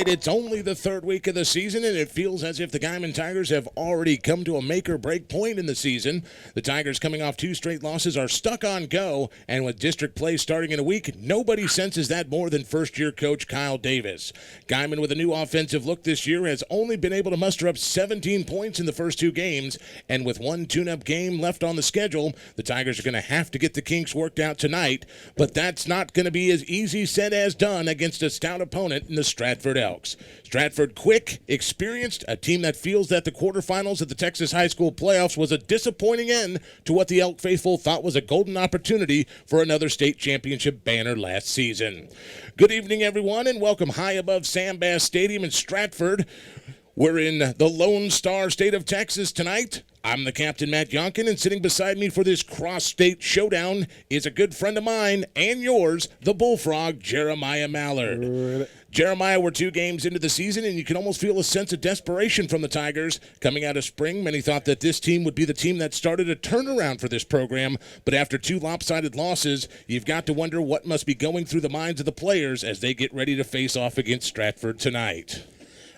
right, it's only the third week of the season, and it feels as if the Guymon Tigers have already come to a make-or-break point in the season. The Tigers, coming off 2 straight losses, are stuck on go, and with district play starting in a week, nobody senses that more than first-year coach Kyle Davis. Guymon, with a new offensive look this year, has only been able to muster up 17 points in the first 2 games, and with one tune-up game left on the schedule, the Tigers are going to have to get the kinks worked out tonight, but that's not going to be as easy said as done against a stout opponent in the Stratford Elks. Stratford, quick, experienced, a team that feels that the quarterfinals of the Texas High School playoffs was a disappointing end to what the Elk faithful thought was a golden opportunity for another state championship banner last season. Good evening, everyone, and welcome high above Sam Bass Stadium in Stratford. We're in the Lone Star State of Texas tonight. I'm the captain, Matt Yonkin, and sitting beside me for this cross-state showdown is a good friend of mine and yours, the Bullfrog, Jeremiah Mallard. Jeremiah, we're 2 games into the season, and you can almost feel a sense of desperation from the Tigers. Coming out of spring, many thought that this team would be the team that started a turnaround for this program, but after 2 lopsided losses, you've got to wonder what must be going through the minds of the players as they get ready to face off against Stratford tonight.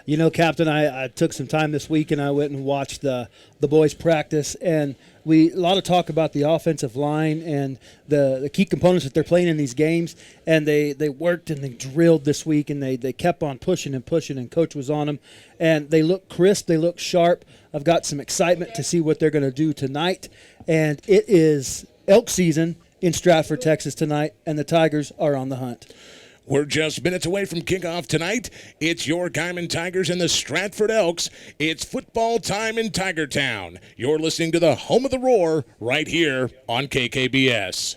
You know, Captain, I took some time this week and I went and watched the boys practice, and a lot of talk about the offensive line and the key components that they're playing in these games, and they worked and they drilled this week, and they kept on pushing, and Coach was on them, and they look crisp, they look sharp. I've got some excitement to see what they're going to do tonight, and it is elk season in Stratford, Texas tonight, and the Tigers are on the hunt. We're just minutes away from kickoff tonight. It's your Guymon Tigers and the Stratford Elks. It's football time in Tiger Town. You're listening to the home of the Roar right here on KKBS.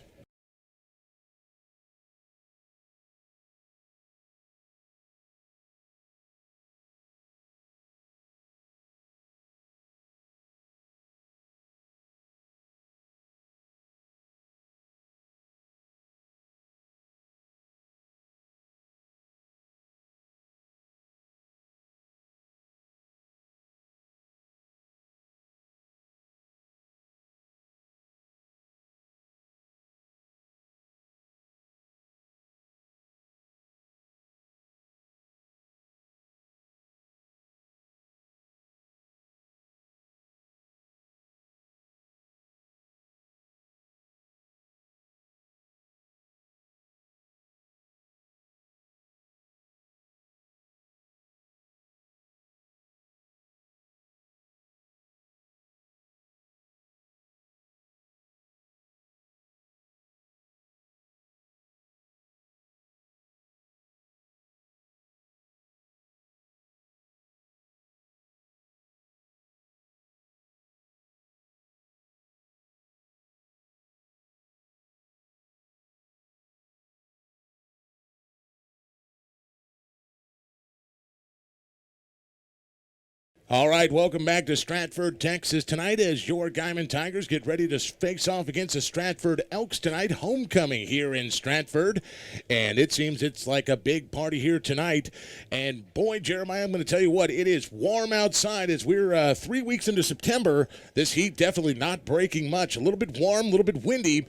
All right, welcome back to Stratford, Texas tonight as your Guymon Tigers get ready to face off against the Stratford Elks tonight. Homecoming here in Stratford, and it seems it's like a big party here tonight. And boy, Jeremiah, I'm going to tell you what, it is warm outside as we're 3 weeks into September. This heat definitely not breaking much. A little bit warm, a little bit windy.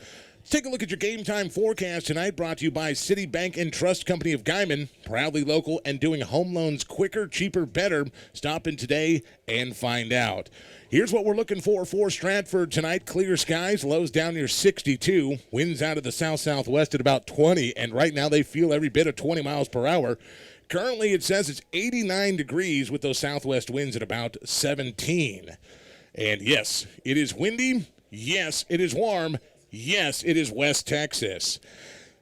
Take a look at your game time forecast tonight, brought to you by City Bank and Trust Company of Guymon, proudly local and doing home loans quicker, cheaper, better. Stop in today and find out. Here's what we're looking for Stratford tonight. Clear skies, lows down near 62, winds out of the south-southwest at about 20, and right now they feel every bit of 20 miles per hour. Currently it says it's 89 degrees with those southwest winds at about 17. And yes, it is windy. Yes, it is warm. Yes, it is West Texas.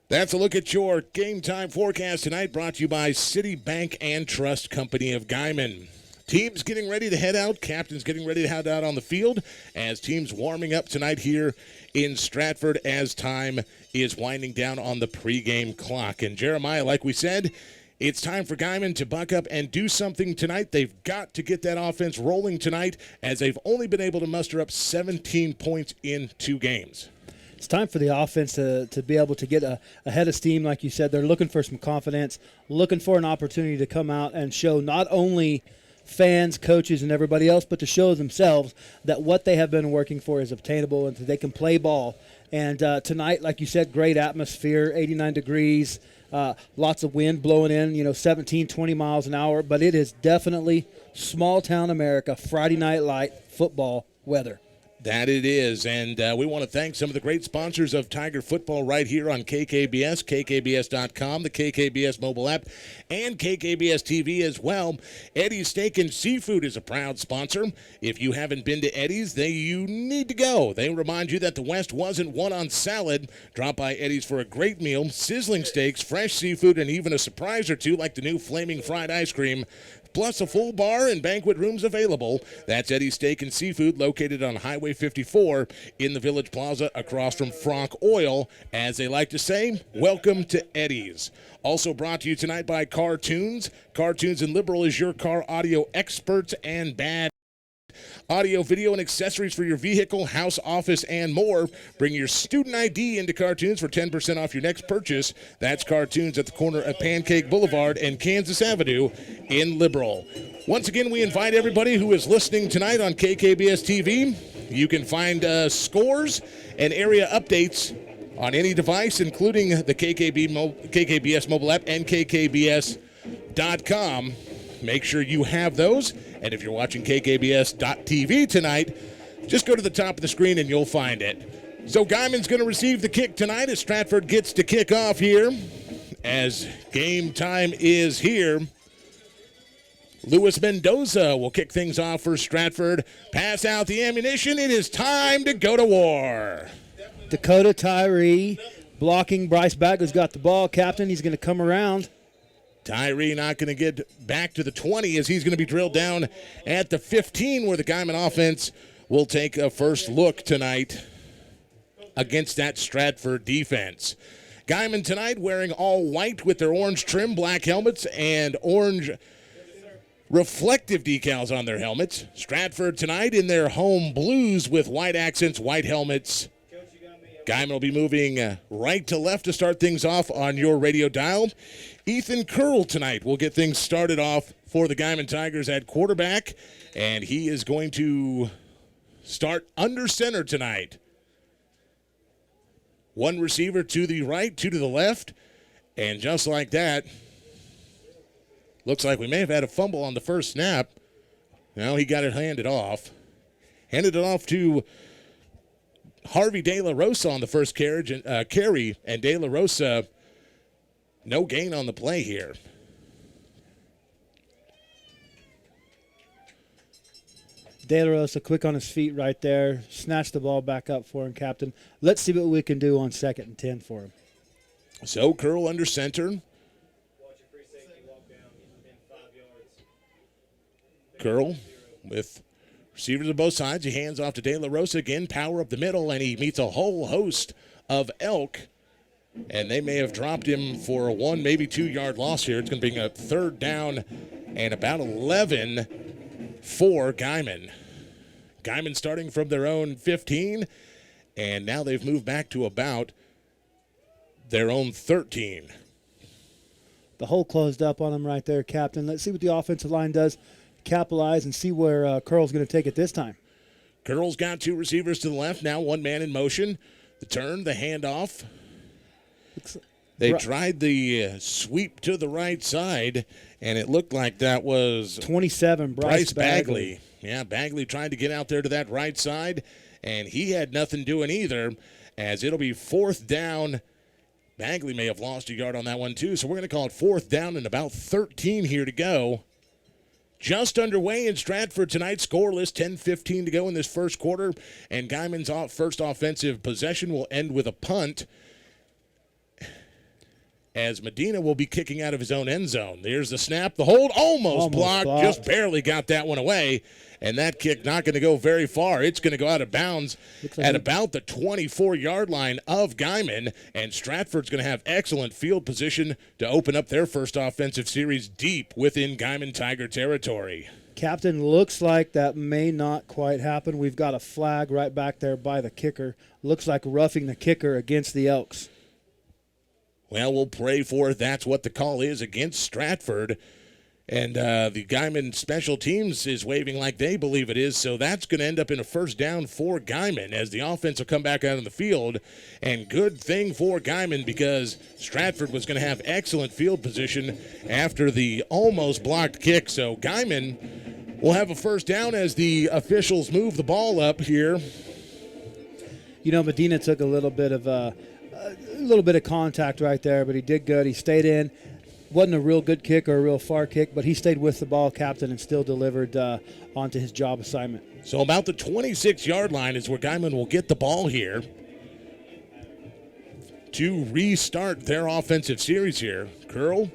That's a look at your game time forecast tonight, brought to you by City Bank and Trust Company of Guymon. Teams getting ready to head out. Captains getting ready to head out on the field as teams warming up tonight here in Stratford as time is winding down on the pregame clock. And Jeremiah, like we said, it's time for Guymon to buck up and do something tonight. They've got to get that offense rolling tonight as they've only been able to muster up 17 points in 2 games. It's time for the offense to be able to get ahead of steam, like you said. They're looking for some confidence, looking for an opportunity to come out and show not only fans, coaches, and everybody else, but to show themselves that what they have been working for is obtainable and that they can play ball. And tonight, like you said, great atmosphere, 89 degrees. lots of wind blowing in, 17, 20 miles an hour. But it is definitely small-town America, Friday Night Light football weather. That it is, and we want to thank some of the great sponsors of Tiger football right here on KKBS, kkbs.com, the KKBS mobile app, and KKBS TV as well. Eddie's Steak and Seafood is a proud sponsor. If you haven't been to Eddie's, you need to go. They remind you that the West wasn't won on salad. Drop by Eddie's for a great meal, sizzling steaks, fresh seafood, and even a surprise or two like the new flaming fried ice cream. Plus a full bar and banquet rooms available. That's Eddie's Steak and Seafood, located on Highway 54 in the Village Plaza across from Frank Oil. As they like to say, welcome to Eddie's. Also brought to you tonight by Cartoons. Cartoons and Liberal is your car audio experts and bad audio, video, and accessories for your vehicle, house, office, and more. Bring your student ID into Cartoons for 10% off your next purchase. That's Cartoons at the corner of Pancake Boulevard and Kansas Avenue in Liberal. Once again, we invite everybody who is listening tonight on KKBS TV. You can find scores and area updates on any device, including the KKBS mobile app and kkbs.com. Make sure you have those. And if you're watching KKBS.TV tonight, just go to the top of the screen and you'll find it. So Guymon's going to receive the kick tonight as Stratford gets to kick off here. As game time is here, Luis Mendoza will kick things off for Stratford. Pass out the ammunition. It is time to go to war. Dakota Tyree blocking. Bryce Bagley's got the ball. Captain, he's going to come around. Tyree not going to get back to the 20 as he's going to be drilled down at the 15, where the Guymon offense will take a first look tonight against that Stratford defense. Guymon tonight wearing all white with their orange trim, black helmets, and orange reflective decals on their helmets. Stratford tonight in their home blues with white accents, white helmets. Guymon will be moving right to left to start things off on your radio dial. Ethan Curl tonight will get things started off for the Guymon Tigers at quarterback, and he is going to start under center tonight. One receiver to the right, two to the left, and just like that, looks like we may have had a fumble on the first snap. Now he got it handed off. Handed it off to Harvey De La Rosa on the first carry, and De La Rosa, no gain on the play here. De La Rosa quick on his feet right there. Snatched the ball back up for him, Captain. Let's see what we can do on 2nd and 10 for him. So Curl under center. Curl with receivers on both sides. He hands off to De La Rosa again. Power up the middle, and he meets a whole host of Elk. And they may have dropped him for a 1, maybe 2-yard loss here. It's going to be a 3rd down and about 11 for Guymon. Guymon starting from their own 15, and now they've moved back to about their own 13. The hole closed up on him right there, Captain. Let's see what the offensive line does. Capitalize and see where Curl's going to take it this time. Curl's got 2 receivers to the left. Now 1 man in motion. The turn, the handoff. They tried the sweep to the right side, and it looked like that was 27, Bryce Bagley. Yeah, Bagley tried to get out there to that right side, and he had nothing doing either, as it'll be 4th down. Bagley may have lost a yard on that one too, so we're going to call it 4th down and about 13 here to go. Just underway in Stratford tonight, scoreless, 10:15 to go in this first quarter, and Guymon's first offensive possession will end with a punt, as Medina will be kicking out of his own end zone. There's the snap, the hold, almost blocked, just barely got that one away, and that kick not going to go very far. It's going to go out of bounds at about the 24-yard line of Guymon, and Stratford's going to have excellent field position to open up their first offensive series deep within Guymon Tiger territory. Captain, looks like that may not quite happen. We've got a flag right back there by the kicker. Looks like roughing the kicker against the Elks. Well, we'll pray for it. That's what the call is against Stratford. And the Guymon special teams is waving like they believe it is, so that's going to end up in a first down for Guymon as the offense will come back out on the field. And good thing for Guymon because Stratford was going to have excellent field position after the almost blocked kick. So Guymon will have a first down as the officials move the ball up here. You know, Medina took a little bit of contact right there, but he did good. He stayed in. Wasn't a real good kick or a real far kick, but he stayed with the ball, captain, and still delivered onto his job assignment. So about the 26-yard line is where Guymon will get the ball here to restart their offensive series here. Curl,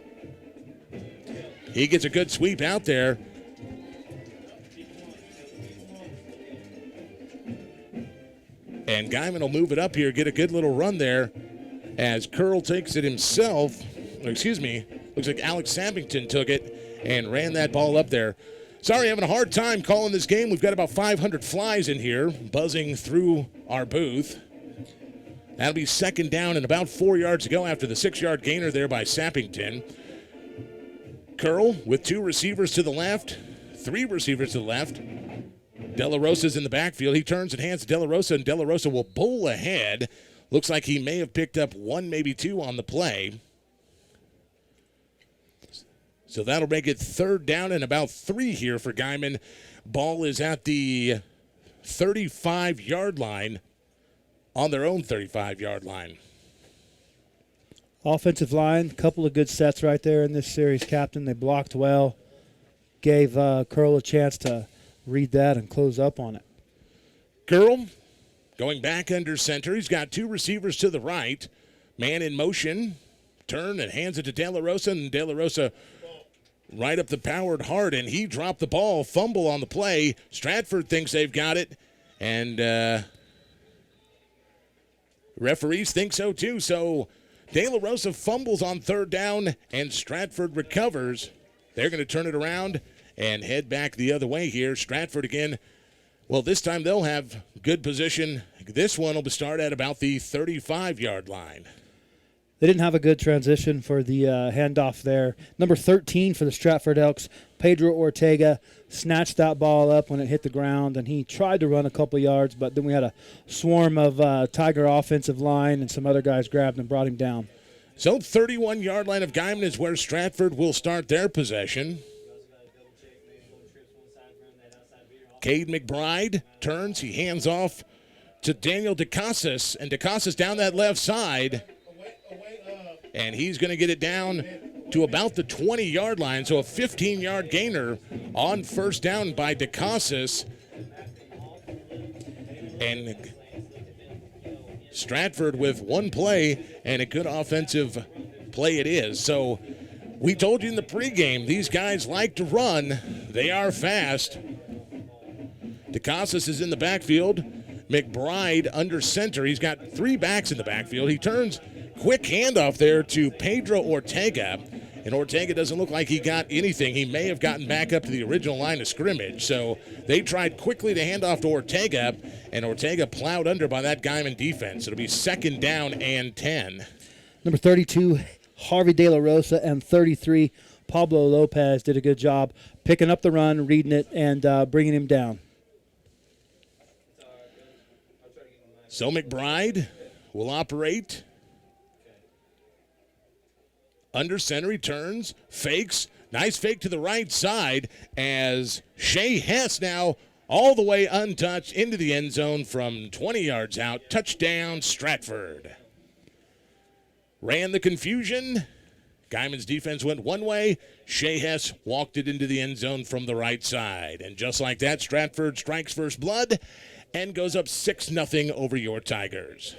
he gets a good sweep out there. And Guymon will move it up here, get a good little run there as Curl takes it himself. Looks like Alex Sampington took it and ran that ball up there. Sorry, having a hard time calling this game. We've got about 500 flies in here buzzing through our booth. That'll be second down and about 4 yards to go after the 6-yard gainer there by Sappington. Curl with 2 receivers to the left, 3 receivers to the left. De La Rosa's in the backfield. He turns and hands to De La Rosa, and De La Rosa will bowl ahead. Looks like he may have picked up 1, maybe 2 on the play. So that'll make it third down and about 3 here for Guymon. Ball is at the 35-yard line, on their own 35-yard line. Offensive line, couple of good sets right there in this series, Captain. They blocked well, gave Curl a chance to read that and close up on it. Curl going back under center. He's got 2 receivers to the right. Man in motion. Turn and hands it to De La Rosa, and De La Rosa right up the powered hard, and he dropped the ball. Fumble on the play. Stratford thinks they've got it, and referees think so too. So De La Rosa fumbles on third down, and Stratford recovers. They're going to turn it around and head back the other way here. Stratford again. Well, this time they'll have good position. This one will start at about the 35-yard line. They didn't have a good transition for the handoff there. Number 13 for the Stratford Elks, Pedro Ortega, snatched that ball up when it hit the ground, and he tried to run a couple yards, but then we had a swarm of Tiger offensive line, and some other guys grabbed and brought him down. So 31-yard line of Guymon is where Stratford will start their possession. Cade McBride turns. He hands off to Daniel DeCasas, and DeCasas down that left side. And he's going to get it down to about the 20-yard line. So a 15-yard gainer on first down by DeCasas. And Stratford with 1 play, and a good offensive play it is. So we told you in the pregame, these guys like to run. They are fast. DeCasas is in the backfield. McBride under center. He's got 3 backs in the backfield. He turns. Quick handoff there to Pedro Ortega, and Ortega doesn't look like he got anything. He may have gotten back up to the original line of scrimmage, so they tried quickly to hand off to Ortega, and Ortega plowed under by that Guymon defense. It'll be second down and 10. Number 32, Harvey De La Rosa, and 33, Pablo Lopez did a good job picking up the run, reading it, and bringing him down. So McBride will operate. Under center, he turns, fakes. Nice fake to the right side as Shea Hess now all the way untouched into the end zone from 20 yards out. Touchdown, Stratford. Ran the confusion. Guymon's defense went one way. Shea Hess walked it into the end zone from the right side. And just like that, Stratford strikes first blood and goes up 6-0 over your Tigers.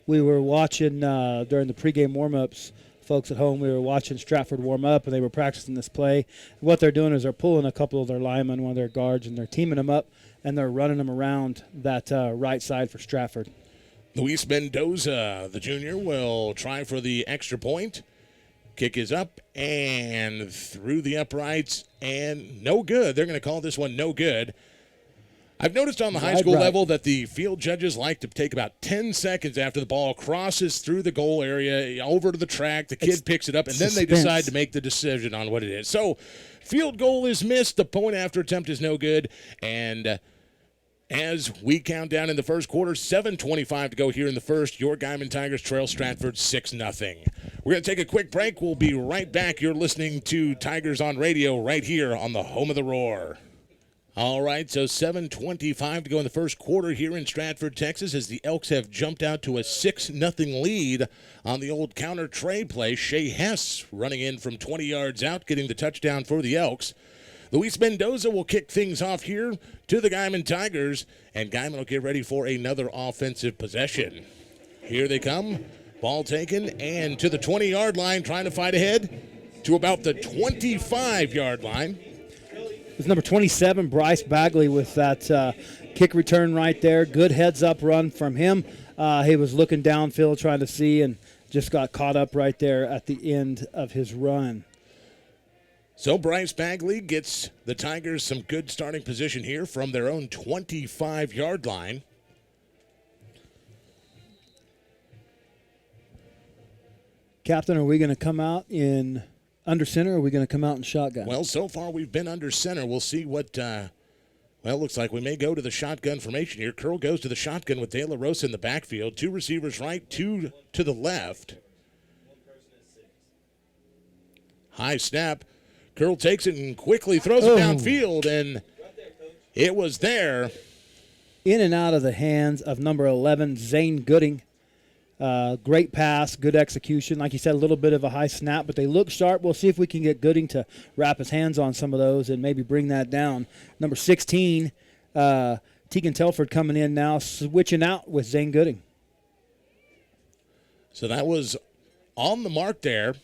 We were watching during the pregame warm-ups. Folks at home, we were watching Stratford warm up, and they were practicing this play. What they're doing is they're pulling a couple of their linemen, one of their guards, and they're teaming them up, and they're running them around that right side for Stratford. Luis Mendoza, the junior, will try for the extra point. Kick is up and through the uprights, and no good. They're going to call this one no good. I've noticed on the high school level that the field judges like to take about 10 seconds after the ball crosses through the goal area over to the track. The kid picks it up, and then they decide to make the decision on what it is. So field goal is missed. The point after attempt is no good. And as we count down in the first quarter, 7:25 to go here in the first, your Guymon Tigers trail Stratford 6-0. We're going to take a quick break. We'll be right back. You're listening to Tigers on Radio right here on the home of the Roar. All right, so 7:25 to go in the first quarter here in Stratford, Texas, as the Elks have jumped out to a 6-0 lead on the old counter tray play. Shea Hess running in from 20 yards out, getting the touchdown for the Elks. Luis Mendoza will kick things off here to the Guymon Tigers, and Guymon will get ready for another offensive possession. Here they come, ball taken, and to the 20-yard line, trying to fight ahead to about the 25-yard line. It's number 27, Bryce Bagley, with that kick return right there. Good heads-up run from him. He was looking downfield trying to see and just got caught up right there at the end of his run. So Bryce Bagley gets the Tigers some good starting position here from their own 25-yard line. Captain, are we going to come out in under center, or are we going to come out in shotgun? Well, so far we've been under center. We'll see what, well, it looks like we may go to the shotgun formation here. Curl goes to the shotgun with De La Rosa in the backfield. 2 receivers right, 2 to the left. High snap. Curl takes it and quickly throws it downfield, and it was there. In and out of the hands of number 11, Zane Gooding. Great pass, good execution. Like you said, a little bit of a high snap, but they look sharp. We'll see if we can get Gooding to wrap his hands on some of those and maybe bring that down. Number 16, Tegan Telford coming in now, switching out with Zane Gooding. So that was on the mark there.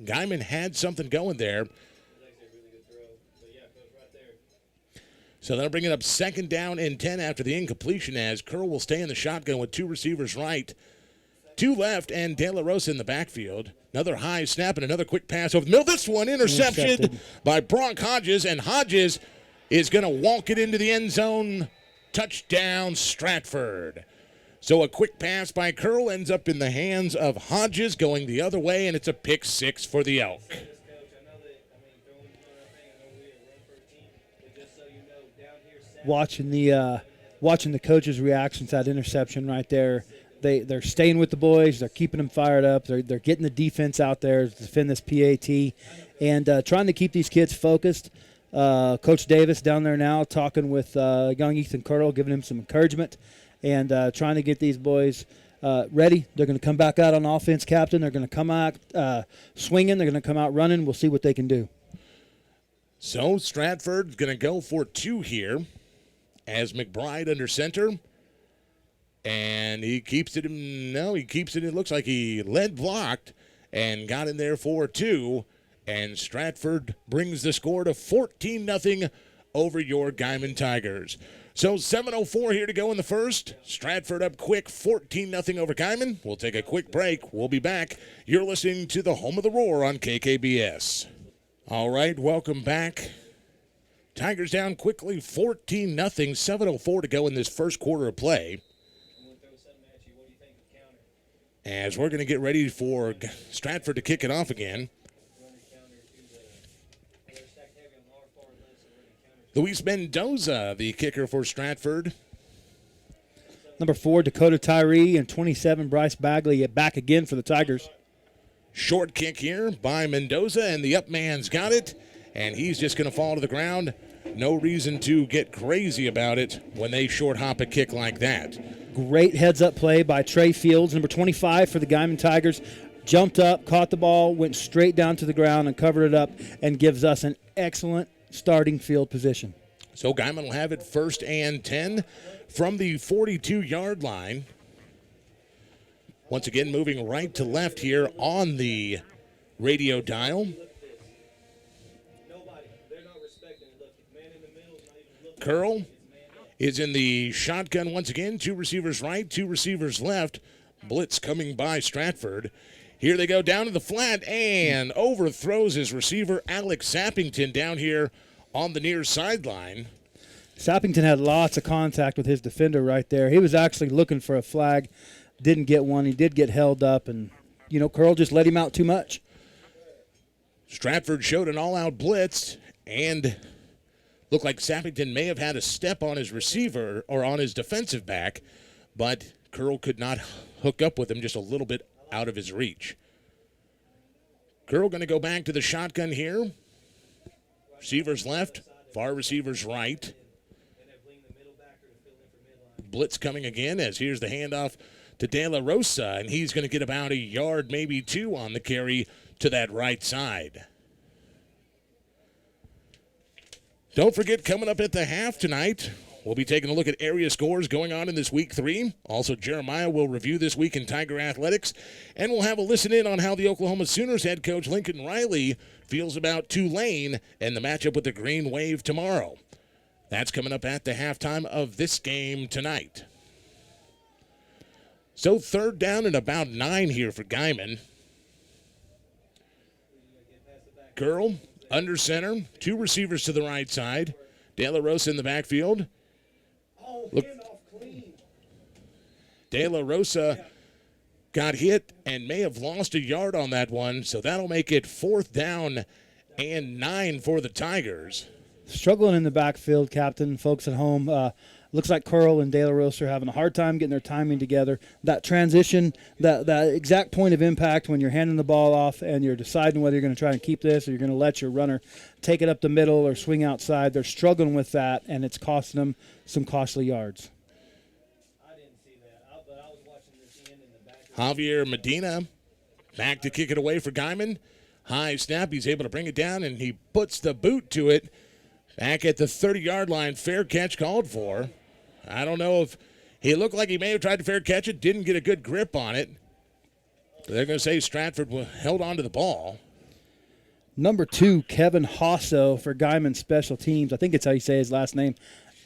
Guymon had something going there. So they'll bring it up 2nd down and 10 after the incompletion, as Curl will stay in the shotgun with 2 receivers right, 2 left, and De La Rosa in the backfield. Another high snap and another quick pass over the middle. This one intercepted by Brock Hodges, and Hodges is going to walk it into the end zone. Touchdown, Stratford. So a quick pass by Curl ends up in the hands of Hodges going the other way, and it's a pick 6 for the Elk. Watching the coaches' reactions to that interception right there, they're staying with the boys. They're keeping them fired up. They're getting the defense out there to defend this PAT, and trying to keep these kids focused. Coach Davis down there now talking with young Ethan Curl, giving him some encouragement, and trying to get these boys ready. They're going to come back out on offense, Captain. They're going to come out swinging. They're going to come out running. We'll see what they can do. So Stratford's going to go for 2 here, as McBride under center, and he keeps it in. No, he keeps it. It looks like he led blocked and got in there for 2, and Stratford brings the score to 14-0 over your Guymon Tigers. So 7:04 here to go in the first. Stratford up quick, 14-0 over Guymon. We'll take a quick break. We'll be back. You're listening to the Home of the Roar on KKBS. All right, welcome back. Tigers down quickly, 14-0, 7:04 to go in this first quarter of play. As we're going to get ready for Stratford to kick it off again. Luis Mendoza, the kicker for Stratford. Number 4, Dakota Tyree, and 27, Bryce Bagley, back again for the Tigers. Short kick here by Mendoza, and the up man's got it, and he's just going to fall to the ground. No reason to get crazy about it when they short hop a kick like that. Great heads-up play by Trey Fields, number 25 for the Guymon Tigers. Jumped up, caught the ball, went straight down to the ground and covered it up, and gives us an excellent starting field position. So Guymon will have it 1st and 10 from the 42-yard line. Once again, moving right to left here on the radio dial. Curl is in the shotgun once again. 2 receivers right, 2 receivers left. Blitz coming by Stratford. Here they go down to the flat, and overthrows his receiver, Alex Sappington, down here on the near sideline. Sappington had lots of contact with his defender right there. He was actually looking for a flag, didn't get one. He did get held up, and, Curl just let him out too much. Stratford showed an all-out blitz, and looked like Sappington may have had a step on his receiver or on his defensive back, but Curl could not hook up with him, just a little bit out of his reach. Curl going to go back to the shotgun here. Receivers left, far receivers right. Blitz coming again as here's the handoff to De La Rosa, and he's going to get about a yard, maybe two on the carry to that right side. Don't forget, coming up at the half tonight, we'll be taking a look at area scores going on in this week 3. Also, Jeremiah will review this week in Tiger Athletics, and we'll have a listen in on how the Oklahoma Sooners head coach Lincoln Riley feels about Tulane and the matchup with the Green Wave tomorrow. That's coming up at the halftime of this game tonight. So 3rd down and about 9 here for Guymon. Curl under center, 2 receivers to the right side. De La Rosa in the backfield. Look, De La Rosa got hit and may have lost a yard on that one, so that'll make it 4th down and 9 for the Tigers. Struggling in the backfield, Captain, folks at home. Looks like Curl and De La Rosa are having a hard time getting their timing together. That transition, that exact point of impact when you're handing the ball off and you're deciding whether you're going to try and keep this or you're going to let your runner take it up the middle or swing outside. They're struggling with that, and it's costing them some costly yards. I didn't see that, but I was watching this end in the back. Javier Medina back to kick it away for Guymon. High snap, he's able to bring it down, and he puts the boot to it. Back at the 30-yard line, fair catch called for. I don't know if he looked like he may have tried to fair catch it, didn't get a good grip on it. They're going to say Stratford held on to the ball. Number 2, Kevin Hosso for Guymon Special Teams. I think it's how you say his last name.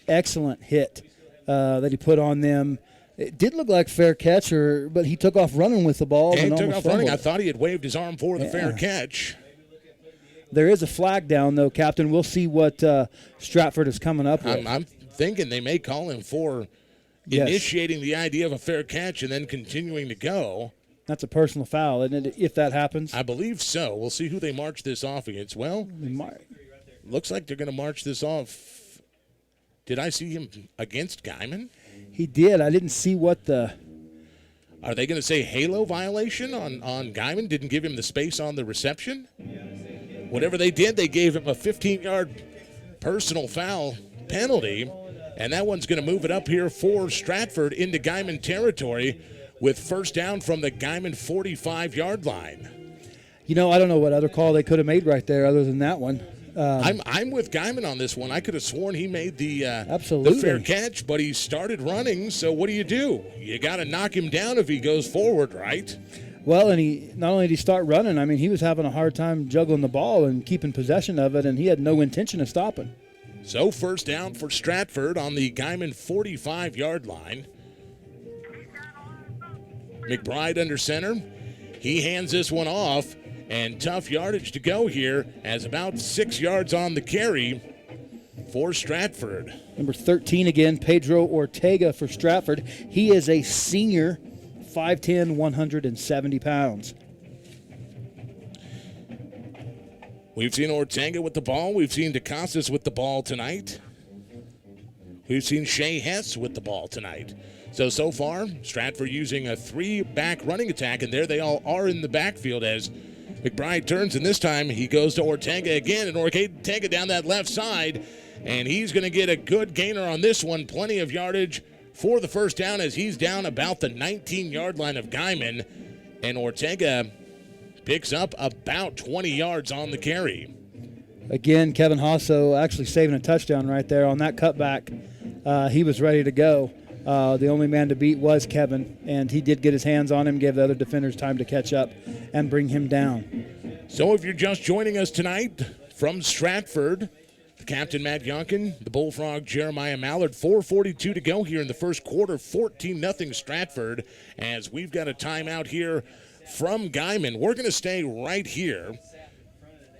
Excellent hit that he put on them. It did look like fair catch, but he took off running with the ball. And and took almost off running. fumbled. I thought he had waved his arm for the fair catch. There is a flag down, though, Captain. We'll see what Stratford is coming up with. I'm thinking they may call him for initiating the idea of a fair catch and then continuing to go. That's a personal foul, isn't it, if that happens? I believe so. We'll see who they march this off against. Well, looks like they're going to march this off. Did I see him against Guymon? He did. I didn't see what the... Are they going to say halo violation on Guymon? Didn't give him the space on the reception? Whatever they did, they gave him a 15-yard personal foul penalty, and that one's going to move it up here for Stratford into Guymon territory with 1st down from the Guymon 45-yard line. I don't know what other call they could have made right there other than that one. I'm with Guymon on this one. I could have sworn he made the fair catch, but he started running, so what do? You got to knock him down if he goes forward, right? Well, and he not only did he start running, I mean, he was having a hard time juggling the ball and keeping possession of it, and he had no intention of stopping. So 1st down for Stratford on the Guymon 45-yard line. McBride under center. He hands this one off, and tough yardage to go here as about 6 yards on the carry for Stratford. Number 13 again, Pedro Ortega for Stratford. He is a senior, 5'10", 170 pounds. We've seen Ortega with the ball. We've seen DeCasas with the ball tonight. We've seen Shea Hess with the ball tonight. So far, Stratford using a 3-back running attack, and there they all are in the backfield as McBride turns, and this time he goes to Ortega again, and Ortega down that left side, and he's going to get a good gainer on this one. Plenty of yardage for the 1st down as he's down about the 19-yard line of Guymon, and Ortega picks up about 20 yards on the carry. Again, Kevin Hosso actually saving a touchdown right there on that cutback. He was ready to go. The only man to beat was Kevin, and he did get his hands on him, gave the other defenders time to catch up and bring him down. So if you're just joining us tonight from Stratford, Captain Matt Yonkin, the Bullfrog Jeremiah Mallard, 4:42 to go here in the first quarter, 14-0 Stratford, as we've got a timeout here from Guymon. We're going to stay right here.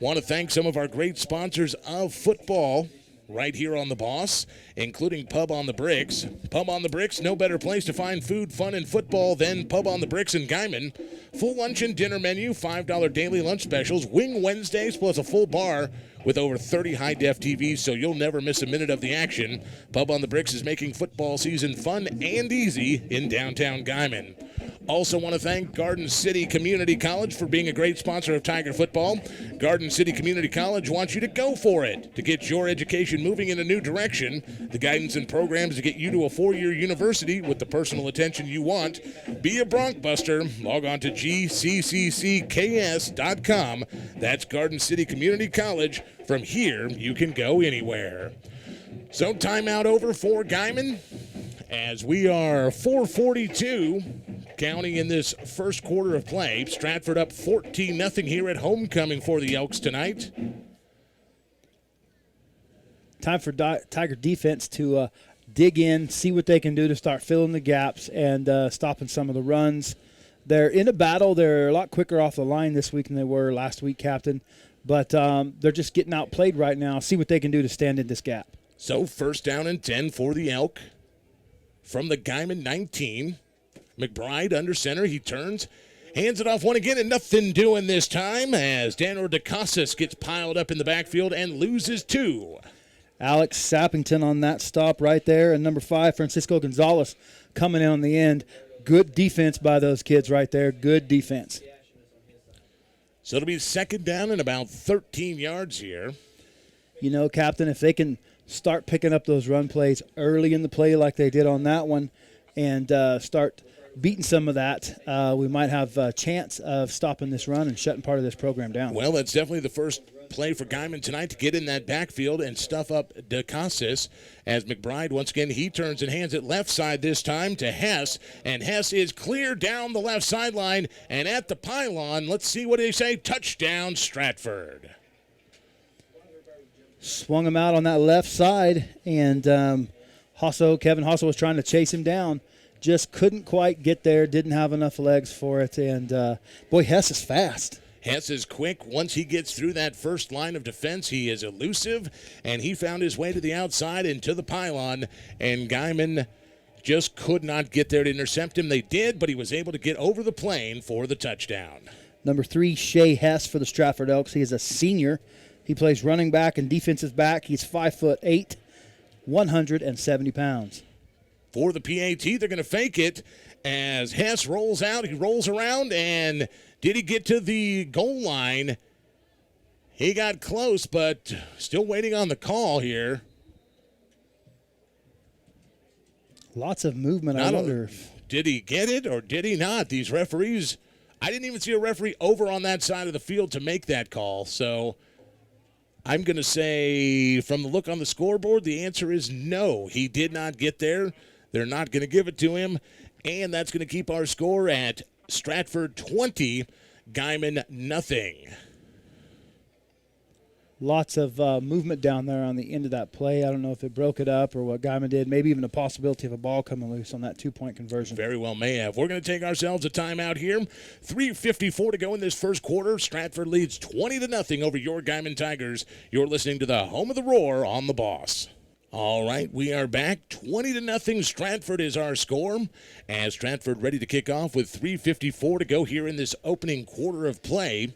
Want to thank some of our great sponsors of football. right here on the Boss, including Pub on the Bricks. Pub on the Bricks, no better place to find food, fun, and football than Pub on the Bricks in Guymon. Full lunch and dinner menu, $5 daily lunch specials, Wing Wednesdays, plus a full bar with over 30 high-def TVs, so you'll never miss a minute of the action. Pub on the Bricks is making football season fun and easy in downtown Guymon. Also want to thank Garden City Community College for being a great sponsor of Tiger football. Garden City Community College wants you to go for it to get your education moving in a new direction. The guidance and programs to get you to a 4-year university with the personal attention you want. Be a Bronkbuster. Log on to gccks.com. That's Garden City Community College. From here, you can go anywhere. So timeout over for Guymon as we are 4:42 counting in this first quarter of play. Stratford up 14-0 here at homecoming for the Elks tonight. Time for Tiger defense to dig in, see what they can do to start filling the gaps and stopping some of the runs. They're in a battle. They're a lot quicker off the line this week than they were last week, Captain. But they're just getting outplayed right now. See what they can do to stand in this gap. So first down and 10 for the Elk. From the Guymon 19. McBride under center. He turns, hands it off one again, and nothing doing this time as Daniel DeCasas gets piled up in the backfield and loses 2. Alex Sappington on that stop right there. And number 5, Francisco Gonzalez coming in on the end. Good defense by those kids right there. Good defense. So it'll be second down and about 13 yards here. You know, Captain, if they can start picking up those run plays early in the play like they did on that one and start beating some of that, we might have a chance of stopping this run and shutting part of this program down. Well, that's definitely the first play for Guymon tonight to get in that backfield and stuff up DeCasas as McBride, once again, he turns and hands it left side this time to Hess, and Hess is clear down the left sideline and at the pylon. Let's see what they say. Touchdown, Stratford. Swung him out on that left side, and Kevin Hosso was trying to chase him down. Just couldn't quite get there, didn't have enough legs for it, and boy, Hess is fast. Hess is quick. Once he gets through that first line of defense, he is elusive, and he found his way to the outside and to the pylon, and Guymon just could not get there to intercept him. They did, but he was able to get over the plane for the touchdown. Number 3, Shea Hess for the Stratford Elks. He is a senior. He plays running back and defensive back. He's 5'8", 170 pounds. For the PAT, they're going to fake it as Hess rolls out. He rolls around, and did he get to the goal line? He got close, but still waiting on the call here. Lots of movement. I wonder if... Did he get it or did he not? These referees, I didn't even see a referee over on that side of the field to make that call. So I'm going to say from the look on the scoreboard, the answer is no. He did not get there. They're not going to give it to him. And that's going to keep our score at Stratford 20, Guymon nothing. Lots of movement down there on the end of that play. I don't know if it broke it up or what Guymon did. Maybe even a possibility of a ball coming loose on that 2-point conversion. Very well may have. We're going to take ourselves a timeout here. 3:54 to go in this first quarter. Stratford leads 20-0 over your Guymon Tigers. You're listening to the home of the Roar on the Boss. All right, we are back. 20-0 Stratford is our score. As Stratford ready to kick off with 3:54 to go here in this opening quarter of play.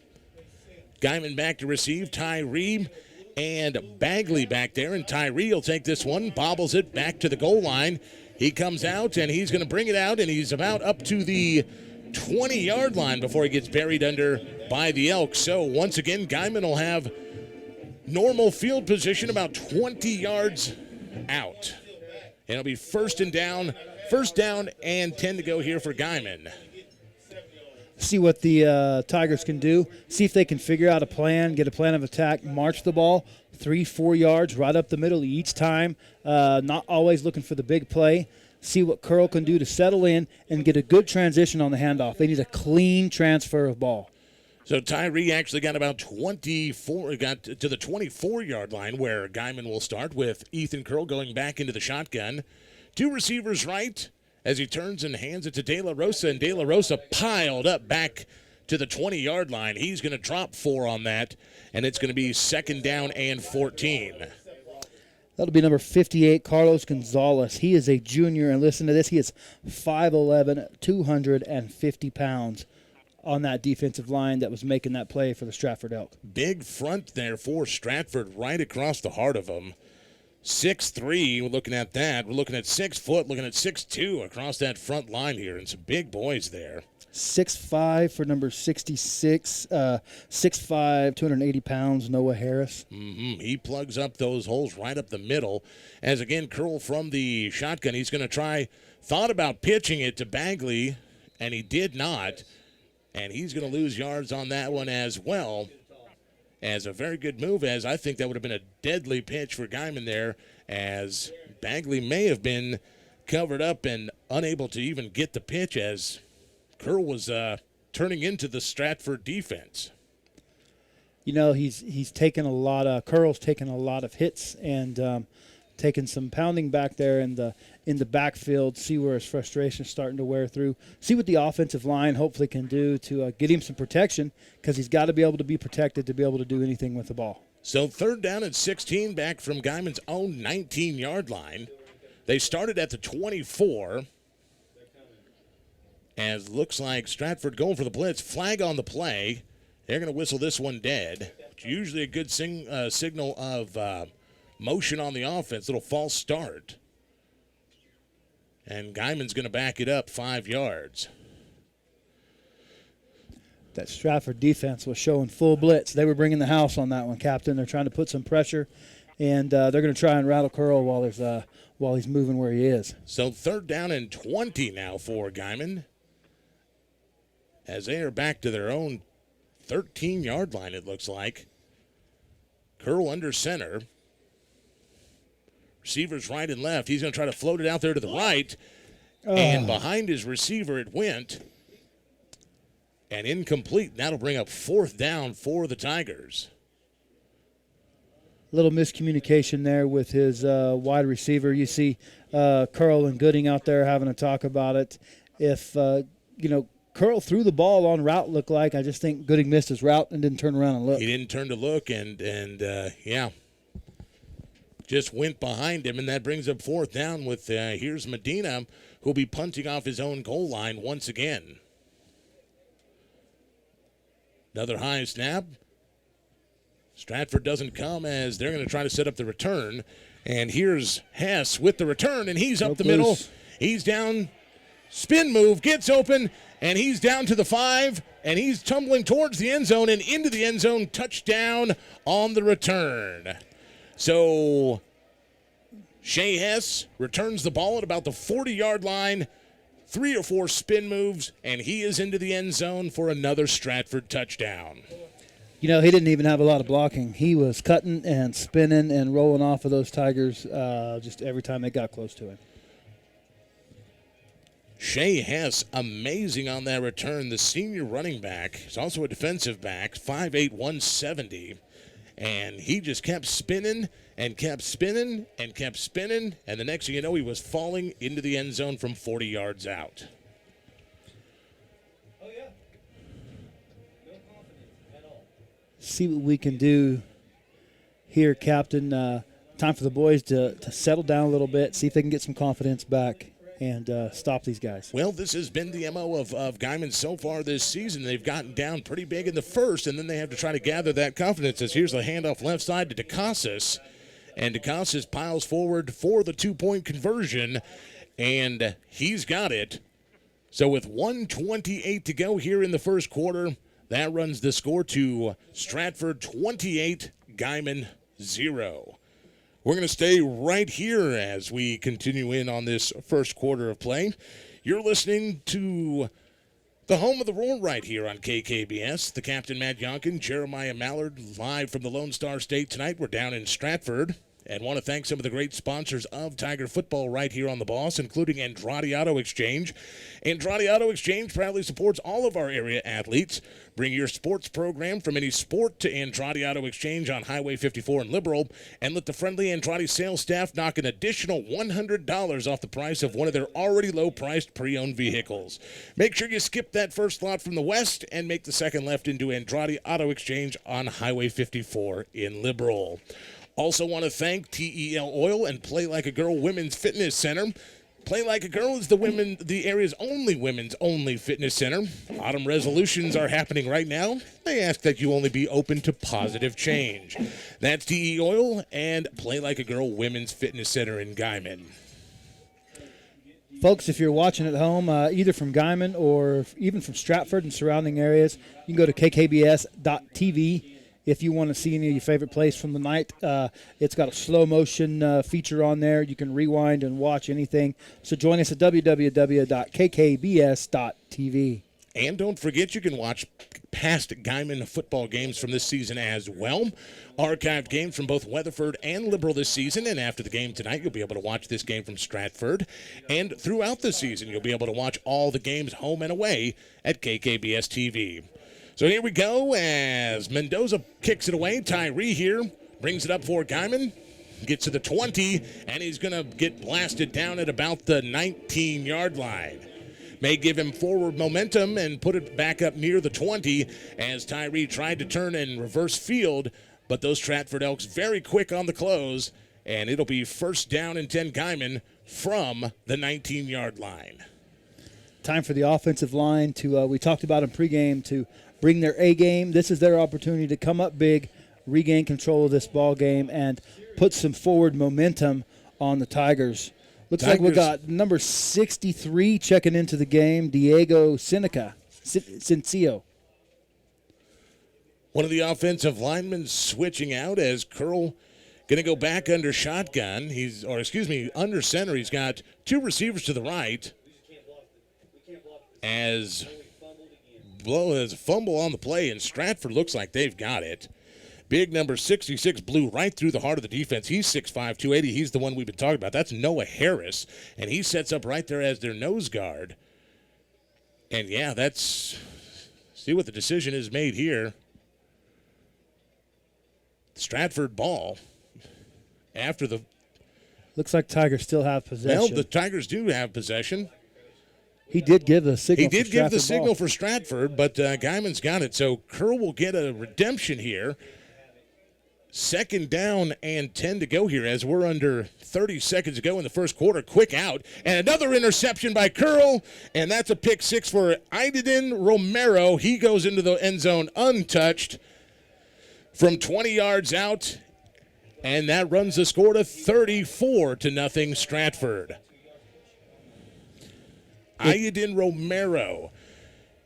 Guymon back to receive. Tyree and Bagley back there. And Tyree will take this one, bobbles it back to the goal line. He comes out, and he's going to bring it out, and he's about up to the 20-yard line before he gets buried under by the Elks. So once again, Guymon will have normal field position about 20 yards out. And it'll be first down and 10 to go here for Guymon. See what the Tigers can do. See if they can figure out a plan, get a plan of attack, march the ball 3-4 yards right up the middle each time. Not always looking for the big play. See what Curl can do to settle in and get a good transition on the handoff. They need a clean transfer of ball. So Tyree actually got about 24, got to the 24-yard line where Guymon will start with Ethan Curl going back into the shotgun. 2 receivers right as he turns and hands it to De La Rosa, and De La Rosa piled up back to the 20-yard line. He's going to drop 4 on that, and it's going to be second down and 14. That'll be number 58, Carlos Gonzalez. He is a junior, and listen to this. He is 5'11", 250 pounds on that defensive line that was making that play for the Stratford Elk. Big front there for Stratford right across the heart of them. 6'3", we're looking at that. We're looking at 6 foot, looking at 6'2" across that front line here, and some big boys there. 6'5" for number 66, 6'5", 280 pounds, Noah Harris. He plugs up those holes right up the middle. As again, Curl from the shotgun, he's going to try, thought about pitching it to Bagley, and he did not. And he's going to lose yards on that one as well. As a very good move, as I think that would have been a deadly pitch for Guymon there, as Bagley may have been covered up and unable to even get the pitch as Curl was turning into the Stratford defense. You know, he's taken a lot of Curl's taken a lot of hits and taken some pounding back there in the backfield. See where his frustration is starting to wear through. See what the offensive line hopefully can do to get him some protection, because he's got to be able to be protected to be able to do anything with the ball. So 3rd down and 16 back from Guymon's own 19-yard line. They started at the 24. As looks like Stratford going for the blitz. Flag on the play. They're going to whistle this one dead. It's usually a good signal of motion on the offense. Little false start. And Guymon's going to back it up 5 yards. That Stratford defense was showing full blitz. They were bringing the house on that one, Captain. They're trying to put some pressure, and they're going to try and rattle Curl while he's moving where he is. So 3rd down and 20 now for Guymon, as they are back to their own 13-yard line, it looks like. Curl under center. Receivers right and left. He's going to try to float it out there to the right. And behind his receiver it went. And incomplete. That'll bring up 4th down for the Tigers. Little miscommunication there with his wide receiver. You see Curl and Gooding out there having a talk about it. If, Curl threw the ball on route, looked like. I just think Gooding missed his route and didn't turn around and look. He didn't turn to look, and just went behind him, and that brings up 4th down with here's Medina, who'll be punting off his own goal line once again. Another high snap. Stratford doesn't come, as they're going to try to set up the return. And here's Hess with the return, and he's up the middle. He's down. Spin move, gets open, and he's down to the 5, and he's tumbling towards the end zone and into the end zone. Touchdown on the return. So Shea Hess returns the ball at about the 40-yard line. 3 or 4 spin moves, and he is into the end zone for another Stratford touchdown. You know, he didn't even have a lot of blocking. He was cutting and spinning and rolling off of those Tigers just every time they got close to him. Shea Hess, amazing on that return. The senior running back, he's also a defensive back, 5'8", 170. And he just kept spinning and kept spinning and kept spinning. And the next thing you know, he was falling into the end zone from 40 yards out. Oh, yeah. No confidence at all. See what we can do here, Captain. Time for the boys to settle down a little bit, see if they can get some confidence back and stop these guys. Well, this has been the MO of Guymon so far this season. They've gotten down pretty big in the first, and then they have to try to gather that confidence. As here's the handoff left side to DeCasas, and DeCasas piles forward for the 2-point conversion, and he's got it. So with 1:28 to go here in the first quarter, that runs the score to Stratford 28, Guymon 0. We're going to stay right here as we continue in on this first quarter of play. You're listening to the home of the Roar right here on KKBS. The Captain Matt Yonkin, Jeremiah Mallard, live from the Lone Star State tonight. We're down in Stratford. And want to thank some of the great sponsors of Tiger football right here on the Boss, including Andrade Auto Exchange. Andrade Auto Exchange proudly supports all of our area athletes. Bring your sports program from any sport to Andrade Auto Exchange on Highway 54 in Liberal, and let the friendly Andrade sales staff knock an additional $100 off the price of one of their already low-priced pre-owned vehicles. Make sure you skip that first lot from the west and make the second left into Andrade Auto Exchange on Highway 54 in Liberal. Also want to thank TEL Oil and Play Like a Girl Women's Fitness Center. Play Like a Girl is the area's only women's only fitness center. Autumn resolutions are happening right now. They ask that you only be open to positive change. That's TE Oil and Play Like a Girl Women's Fitness Center in Guymon. Folks, if you're watching at home, either from Guymon or even from Stratford and surrounding areas, you can go to kkbs.tv. If you want to see any of your favorite plays from the night, it's got a slow motion feature on there. You can rewind and watch anything. So join us at www.kkbs.tv. And don't forget, you can watch past Guymon football games from this season as well. Archived games from both Weatherford and Liberal this season. And after the game tonight, you'll be able to watch this game from Stratford. And throughout the season, you'll be able to watch all the games home and away at KKBS TV. So here we go as Mendoza kicks it away. Tyree here brings it up for Guymon. Gets to the 20, and he's going to get blasted down at about the 19-yard line. May give him forward momentum and put it back up near the 20 as Tyree tried to turn and reverse field, but those Stratford Elks very quick on the close, and it'll be first down and 10 Guymon from the 19-yard line. Time for the offensive line to, we talked about in pregame, to bring their A game. This is their opportunity to come up big, regain control of this ball game, and put some forward momentum on the Tigers. Looks like we got number 63 checking into the game, Diego Cincio. One of the offensive linemen switching out as Curl going to go back under shotgun. Under center. He's got two receivers to the right. As there's a fumble on the play, and Stratford looks like they've got it. Big number 66 blew right through the heart of the defense. He's 6'5", 280. He's the one we've been talking about. That's Noah Harris, and he sets up right there as their nose guard. And, yeah, see what the decision is made here. Stratford ball after the. Looks like Tigers still have possession. Well, the Tigers do have possession. He did give the signal. He did give the signal for Stratford, but Guymon's got it. So Curl will get a redemption here. Second down and 10 to go here as we're under 30 seconds to go in the first quarter. Quick out. And another interception by Curl, and that's a pick six for Aidedin Romero. He goes into the end zone untouched from 20 yards out, and that runs the score to 34-0 Stratford. Aidedin Romero.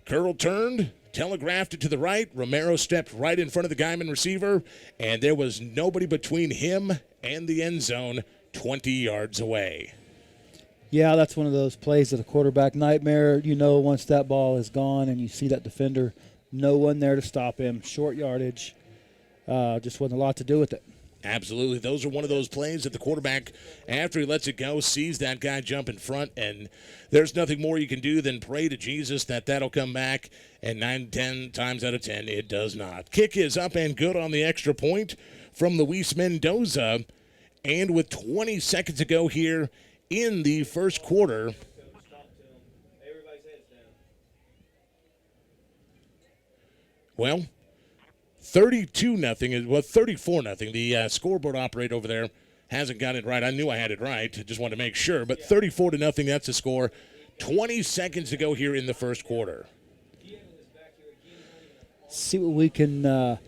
Curl turned, telegraphed it to the right. Romero stepped right in front of the Guymon receiver, and there was nobody between him and the end zone 20 yards away. Yeah, that's one of those plays of the quarterback nightmare. You know, once that ball is gone and you see that defender, no one there to stop him. Short yardage. Just wasn't a lot to do with it. Absolutely. Those are one of those plays that the quarterback, after he lets it go, sees that guy jump in front, and there's nothing more you can do than pray to Jesus that that'll come back, and 9-10 times out of 10, it does not. Kick is up and good on the extra point from Luis Mendoza, and with 20 seconds to go here in the first quarter. Well, 32-0, 34-0. The scoreboard operator over there hasn't got it right. I knew I had it right. Just wanted to make sure. But 34-0, that's the score. 20 seconds to go here in the first quarter. See what we can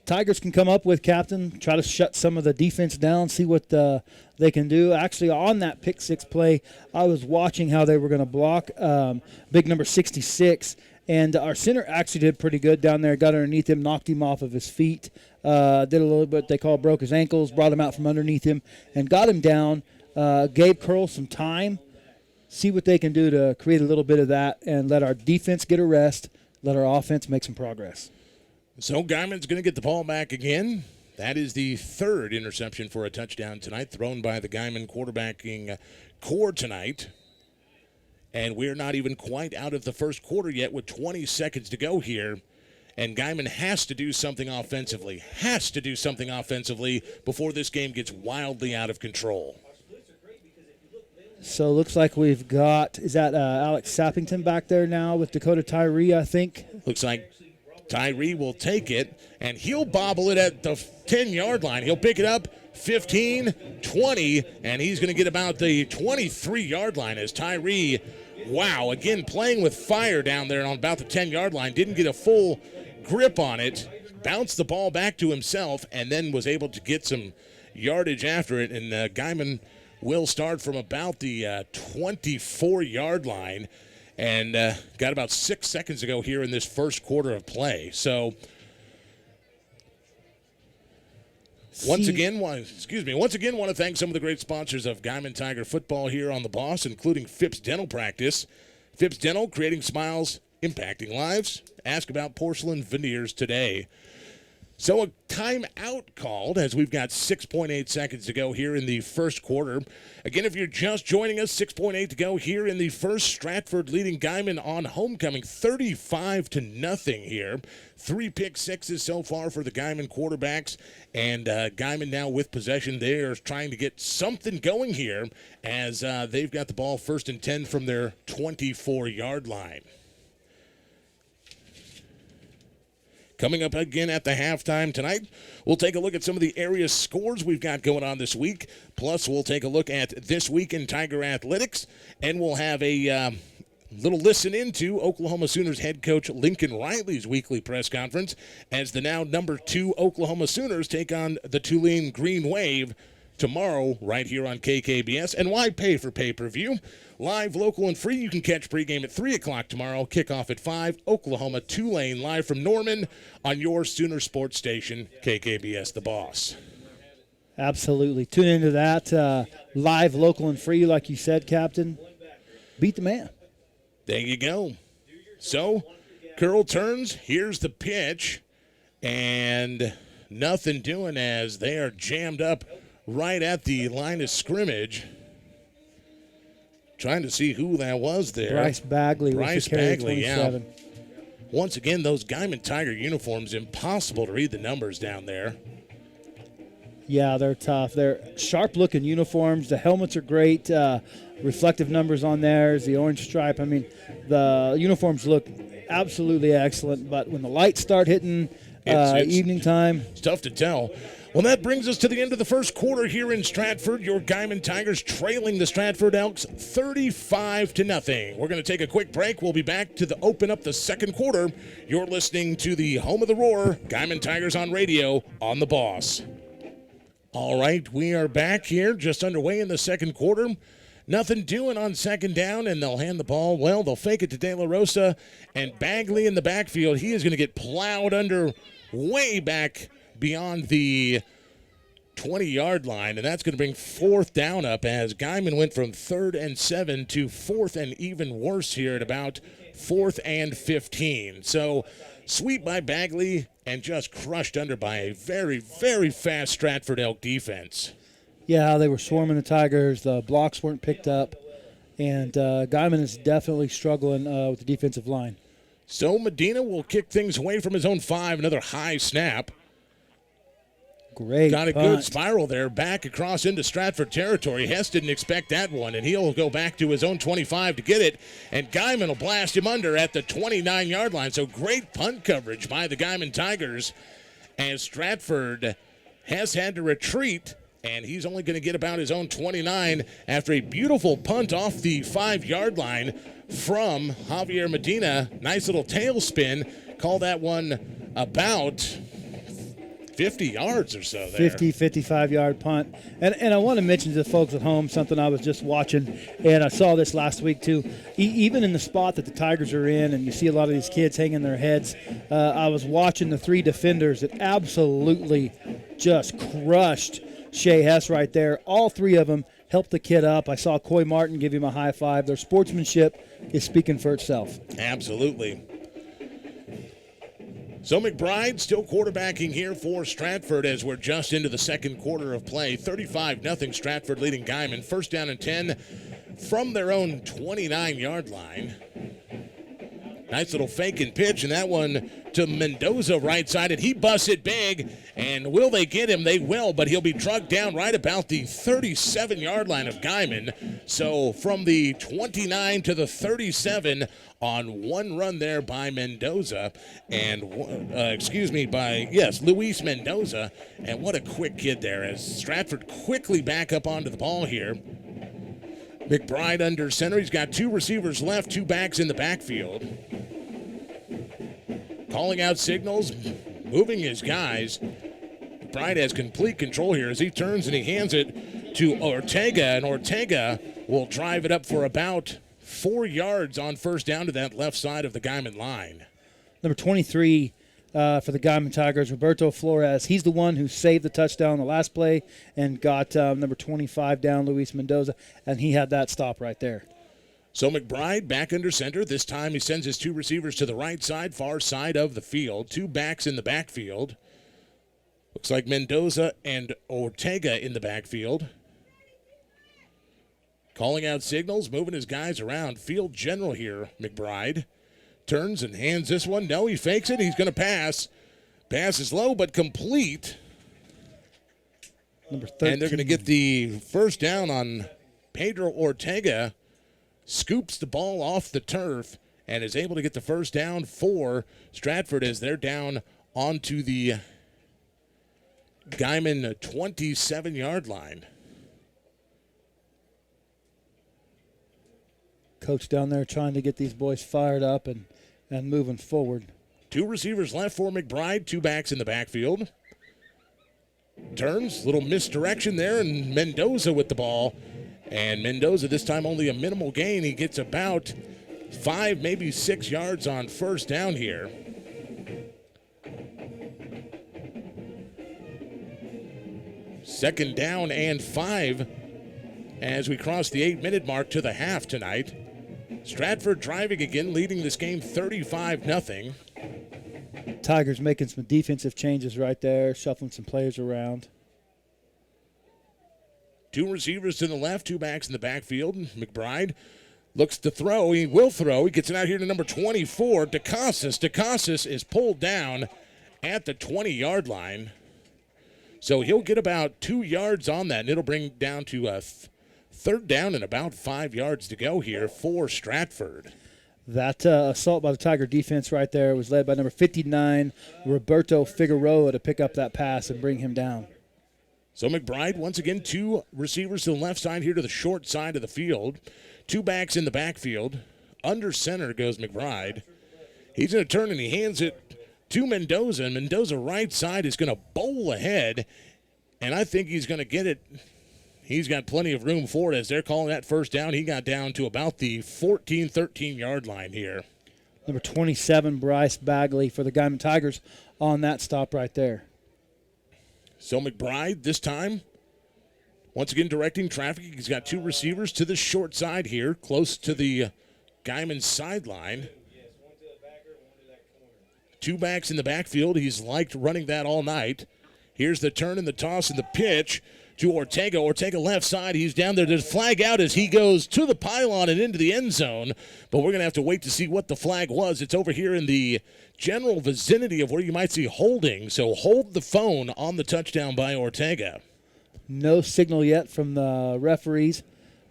Tigers can come up with, Captain. Try to shut some of the defense down, see what they can do. Actually, on that pick six play, I was watching how they were going to block big number 66. And our center actually did pretty good down there. Got underneath him, knocked him off of his feet. Did a little bit they call broke his ankles, brought him out from underneath him, and got him down. Gave Curl some time. See what they can do to create a little bit of that and let our defense get a rest, let our offense make some progress. So Guymon's going to get the ball back again. That is the third interception for a touchdown tonight, thrown by the Guymon quarterbacking core tonight. And we're not even quite out of the first quarter yet with 20 seconds to go here. And Guymon has to do something offensively, before this game gets wildly out of control. So it looks like we've got, is that Alex Sappington back there now with Dakota Tyree, I think? Looks like Tyree will take it, and he'll bobble it at the 10-yard line. He'll pick it up, 15, 20, and he's going to get about the 23-yard line as Tyree, wow, again playing with fire down there on about the 10-yard line. Didn't get a full grip on it, bounced the ball back to himself, and then was able to get some yardage after it. And Guymon will start from about the 24-yard line, and got about 6 seconds to go here in this first quarter of play. So once again, want to thank some of the great sponsors of Guymon Tiger football here on the Boss, including Phipps Dental Practice. Phipps Dental, creating smiles, impacting lives. Ask about porcelain veneers today. So a timeout called as we've got 6.8 seconds to go here in the first quarter. Again, if you're just joining us, 6.8 to go here in the first. Stratford leading Guymon on homecoming 35-0 here. 3 pick sixes so far for the Guymon quarterbacks. And Guymon now with possession. They are trying to get something going here as they've got the ball 1st and 10 from their 24-yard line. Coming up again at the halftime tonight, we'll take a look at some of the area scores we've got going on this week. Plus, we'll take a look at This Week in Tiger Athletics, and we'll have a little listen into Oklahoma Sooners head coach Lincoln Riley's weekly press conference as the now number 2 Oklahoma Sooners take on the Tulane Green Wave tomorrow right here on KKBS. And why pay for pay-per-view? Live, local, and free. You can catch pregame at 3 o'clock tomorrow, kickoff at 5. Oklahoma, Tulane, live from Norman on your Sooner sports station, KKBS The Boss. Absolutely. Tune into that. Live, local, and free, like you said, Captain. Beat the man. There you go. So, curl turns. Here's the pitch. And nothing doing as they are jammed up right at the line of scrimmage. Trying to see who that was there. Bryce Bagley. Bryce Bagley, yeah. Once again, those Guymon Tiger uniforms, impossible to read the numbers down there. Yeah, they're tough. They're sharp-looking uniforms. The helmets are great. Reflective numbers on theirs, the orange stripe. I mean, the uniforms look absolutely excellent. But when the lights start hitting evening time, it's tough to tell. Well, that brings us to the end of the first quarter here in Stratford. Your Guymon Tigers trailing the Stratford Elks 35-0. We're going to take a quick break. We'll be back to open up the second quarter. You're listening to the home of the roar, Guymon Tigers on radio on The Boss. All right, we are back here, just underway in the second quarter. Nothing doing on second down, and they'll hand the ball. Well, they'll fake it to De La Rosa, and Bagley in the backfield. He is going to get plowed under way back beyond the 20-yard line, and that's going to bring 4th down up as Guymon went from 3rd and 7 to 4th and even worse here at about 4th and 15. So sweep by Bagley and just crushed under by a very, very fast Stratford Elk defense. Yeah, they were swarming the Tigers. The blocks weren't picked up, and Guymon is definitely struggling with the defensive line. So Medina will kick things away from his own 5, another high snap. Great Got a punt. good spiral there, back across into Stratford territory. Hess didn't expect that one, and he'll go back to his own 25 to get it, and Guymon will blast him under at the 29-yard line. So great punt coverage by the Guymon Tigers as Stratford has had to retreat, and he's only going to get about his own 29 after a beautiful punt off the 5-yard line from Javier Medina. Nice little tailspin. Call that one about 50 yards or so there. 55-yard punt. And I want to mention to the folks at home something I was just watching, and I saw this last week too. Even in the spot that the Tigers are in, and you see a lot of these kids hanging their heads, I was watching the 3 defenders that absolutely just crushed Shea Hess right there. All 3 of them helped the kid up. I saw Coy Martin give him a high five. Their sportsmanship is speaking for itself. Absolutely. So McBride still quarterbacking here for Stratford as we're just into the second quarter of play. 35-0 Stratford leading Guymon. 1st down and 10 from their own 29-yard line. Nice little fake and pitch, and that one to Mendoza right side, and he busts it big. And will they get him? They will, but he'll be drugged down right about the 37-yard line of Guymon. So from the 29 to the 37 on one run there by Mendoza, and Luis Mendoza. And what a quick kid there as Stratford quickly back up onto the ball here. McBride under center. He's got two receivers left, two backs in the backfield. Calling out signals, moving his guys. McBride has complete control here as he turns and he hands it to Ortega, and Ortega will drive it up for about 4 yards on first down to that left side of the Guymon line. Number 23 for the Guymon Tigers, Roberto Flores. He's the one who saved the touchdown the last play and got number 25 down, Luis Mendoza, and he had that stop right there. So McBride back under center. This time he sends his two receivers to the right side, far side of the field. Two backs in the backfield. Looks like Mendoza and Ortega in the backfield. Calling out signals, moving his guys around. Field general here, McBride. Turns and hands this one. No, he fakes it. He's going to pass. Pass is low but complete. Number 13. And they're going to get the first down on Pedro Ortega. Scoops the ball off the turf and is able to get the first down for Stratford as they're down onto the Guymon 27-yard line. Coach down there trying to get these boys fired up and moving forward. Two receivers left for McBride, two backs in the backfield. Turns, little misdirection there, and Mendoza with the ball. And Mendoza this time only a minimal gain. He gets about 5, maybe 6 yards on first down here. Second down and 5 as we cross the 8-minute mark to the half tonight. Stratford driving again, leading this game 35-0. Tigers making some defensive changes right there, shuffling some players around. Two receivers to the left, two backs in the backfield. McBride looks to throw. He will throw. He gets it out here to number 24, DeCasas. DeCasas is pulled down at the 20-yard line. So he'll get about 2 yards on that, and it'll bring down to a third down and about 5 yards to go here for Stratford. That assault by the Tiger defense right there was led by number 59, Roberto Figueroa, to pick up that pass and bring him down. So McBride, once again, two receivers to the left side here to the short side of the field. Two backs in the backfield. Under center goes McBride. He's going to turn and he hands it to Mendoza. And Mendoza right side is going to bowl ahead. And I think he's going to get it. He's got plenty of room for it as they're calling that first down. He got down to about the 14, 13-yard line here. Number 27, Bryce Bagley for the Guymon Tigers on that stop right there. So McBride this time, once again directing traffic. He's got two receivers to the short side here, close to the Guymon sideline. Two backs in the backfield. He's liked running that all night. Here's the turn and the toss and the pitch to Ortega. Ortega left side. He's down there. There's a flag out as he goes to the pylon and into the end zone. But we're going to have to wait to see what the flag was. It's over here in the general vicinity of where you might see holding. So hold the phone on the touchdown by Ortega. No signal yet from the referees.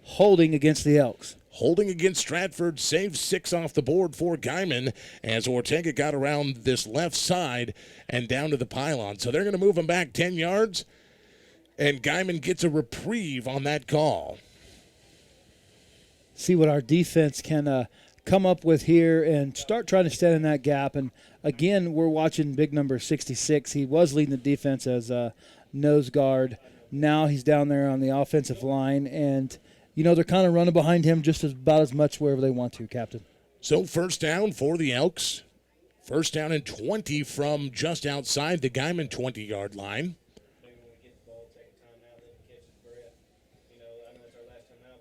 Holding against the Elks. Holding against Stratford, saves 6 off the board for Guymon as Ortega got around this left side and down to the pylon. So they're going to move him back 10 yards, and Guymon gets a reprieve on that call. See what our defense can come up with here and start trying to stand in that gap. And, again, we're watching big number 66. He was leading the defense as a nose guard. Now he's down there on the offensive line, and you know, they're kind of running behind him just about as much wherever they want to, Captain. So first down for the Elks. First down and 20 from just outside the Guymon 20-yard line.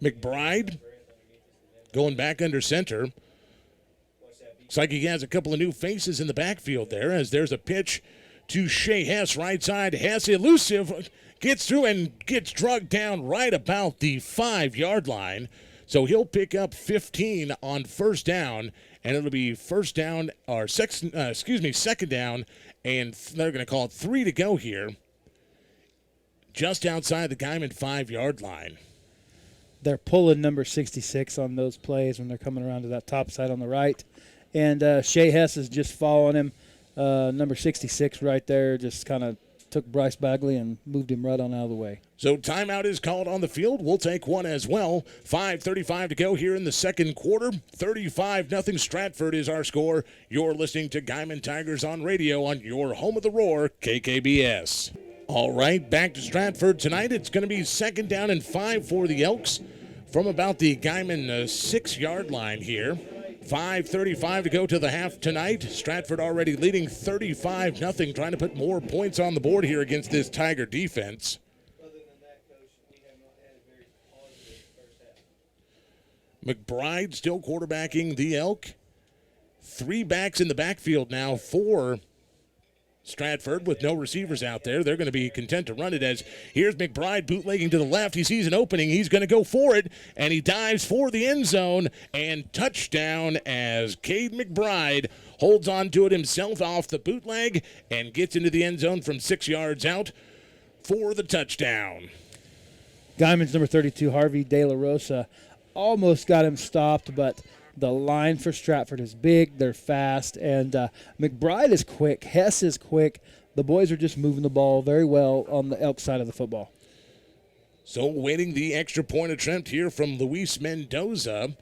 McBride going back under center. Looks like he has a couple of new faces in the backfield there as there's a pitch to Shea Hess, right side. Hess elusive, gets through and gets drugged down right about the 5-yard line. So he'll pick up 15 on first down and it'll be second down, and they're going to call it 3 to go here, just outside the Guymon 5-yard line. They're pulling number 66 on those plays when they're coming around to that top side on the right. And Shea Hess is just following him. Number 66 right there just kind of took Bryce Bagley and moved him right on out of the way. So timeout is called on the field. We'll take one as well. 5:35 to go here in the second quarter. 35-0 Stratford is our score. You're listening to Guymon Tigers on radio on your home of the roar, KKBS. All right, back to Stratford tonight. It's going to be second down and 5 for the Elks from about the Guymon 6-yard line here. 5:35 to go to the half tonight. Stratford already leading 35-0, trying to put more points on the board here against this Tiger defense. Other than that, Coach, we have not had a very positive first half. McBride still quarterbacking the Elk. 3 backs in the backfield now for Stratford with no receivers out there. They're going to be content to run it as here's McBride bootlegging to the left. He sees an opening. He's going to go for it, and he dives for the end zone, and touchdown as Cade McBride holds on to it himself off the bootleg and gets into the end zone from 6 yards out for the touchdown. Guymon's number 32, Harvey De La Rosa, almost got him stopped, but the line for Stratford is big. They're fast, and McBride is quick. Hess is quick. The boys are just moving the ball very well on the Elk side of the football. So waiting the extra point attempt here from Luis Mendoza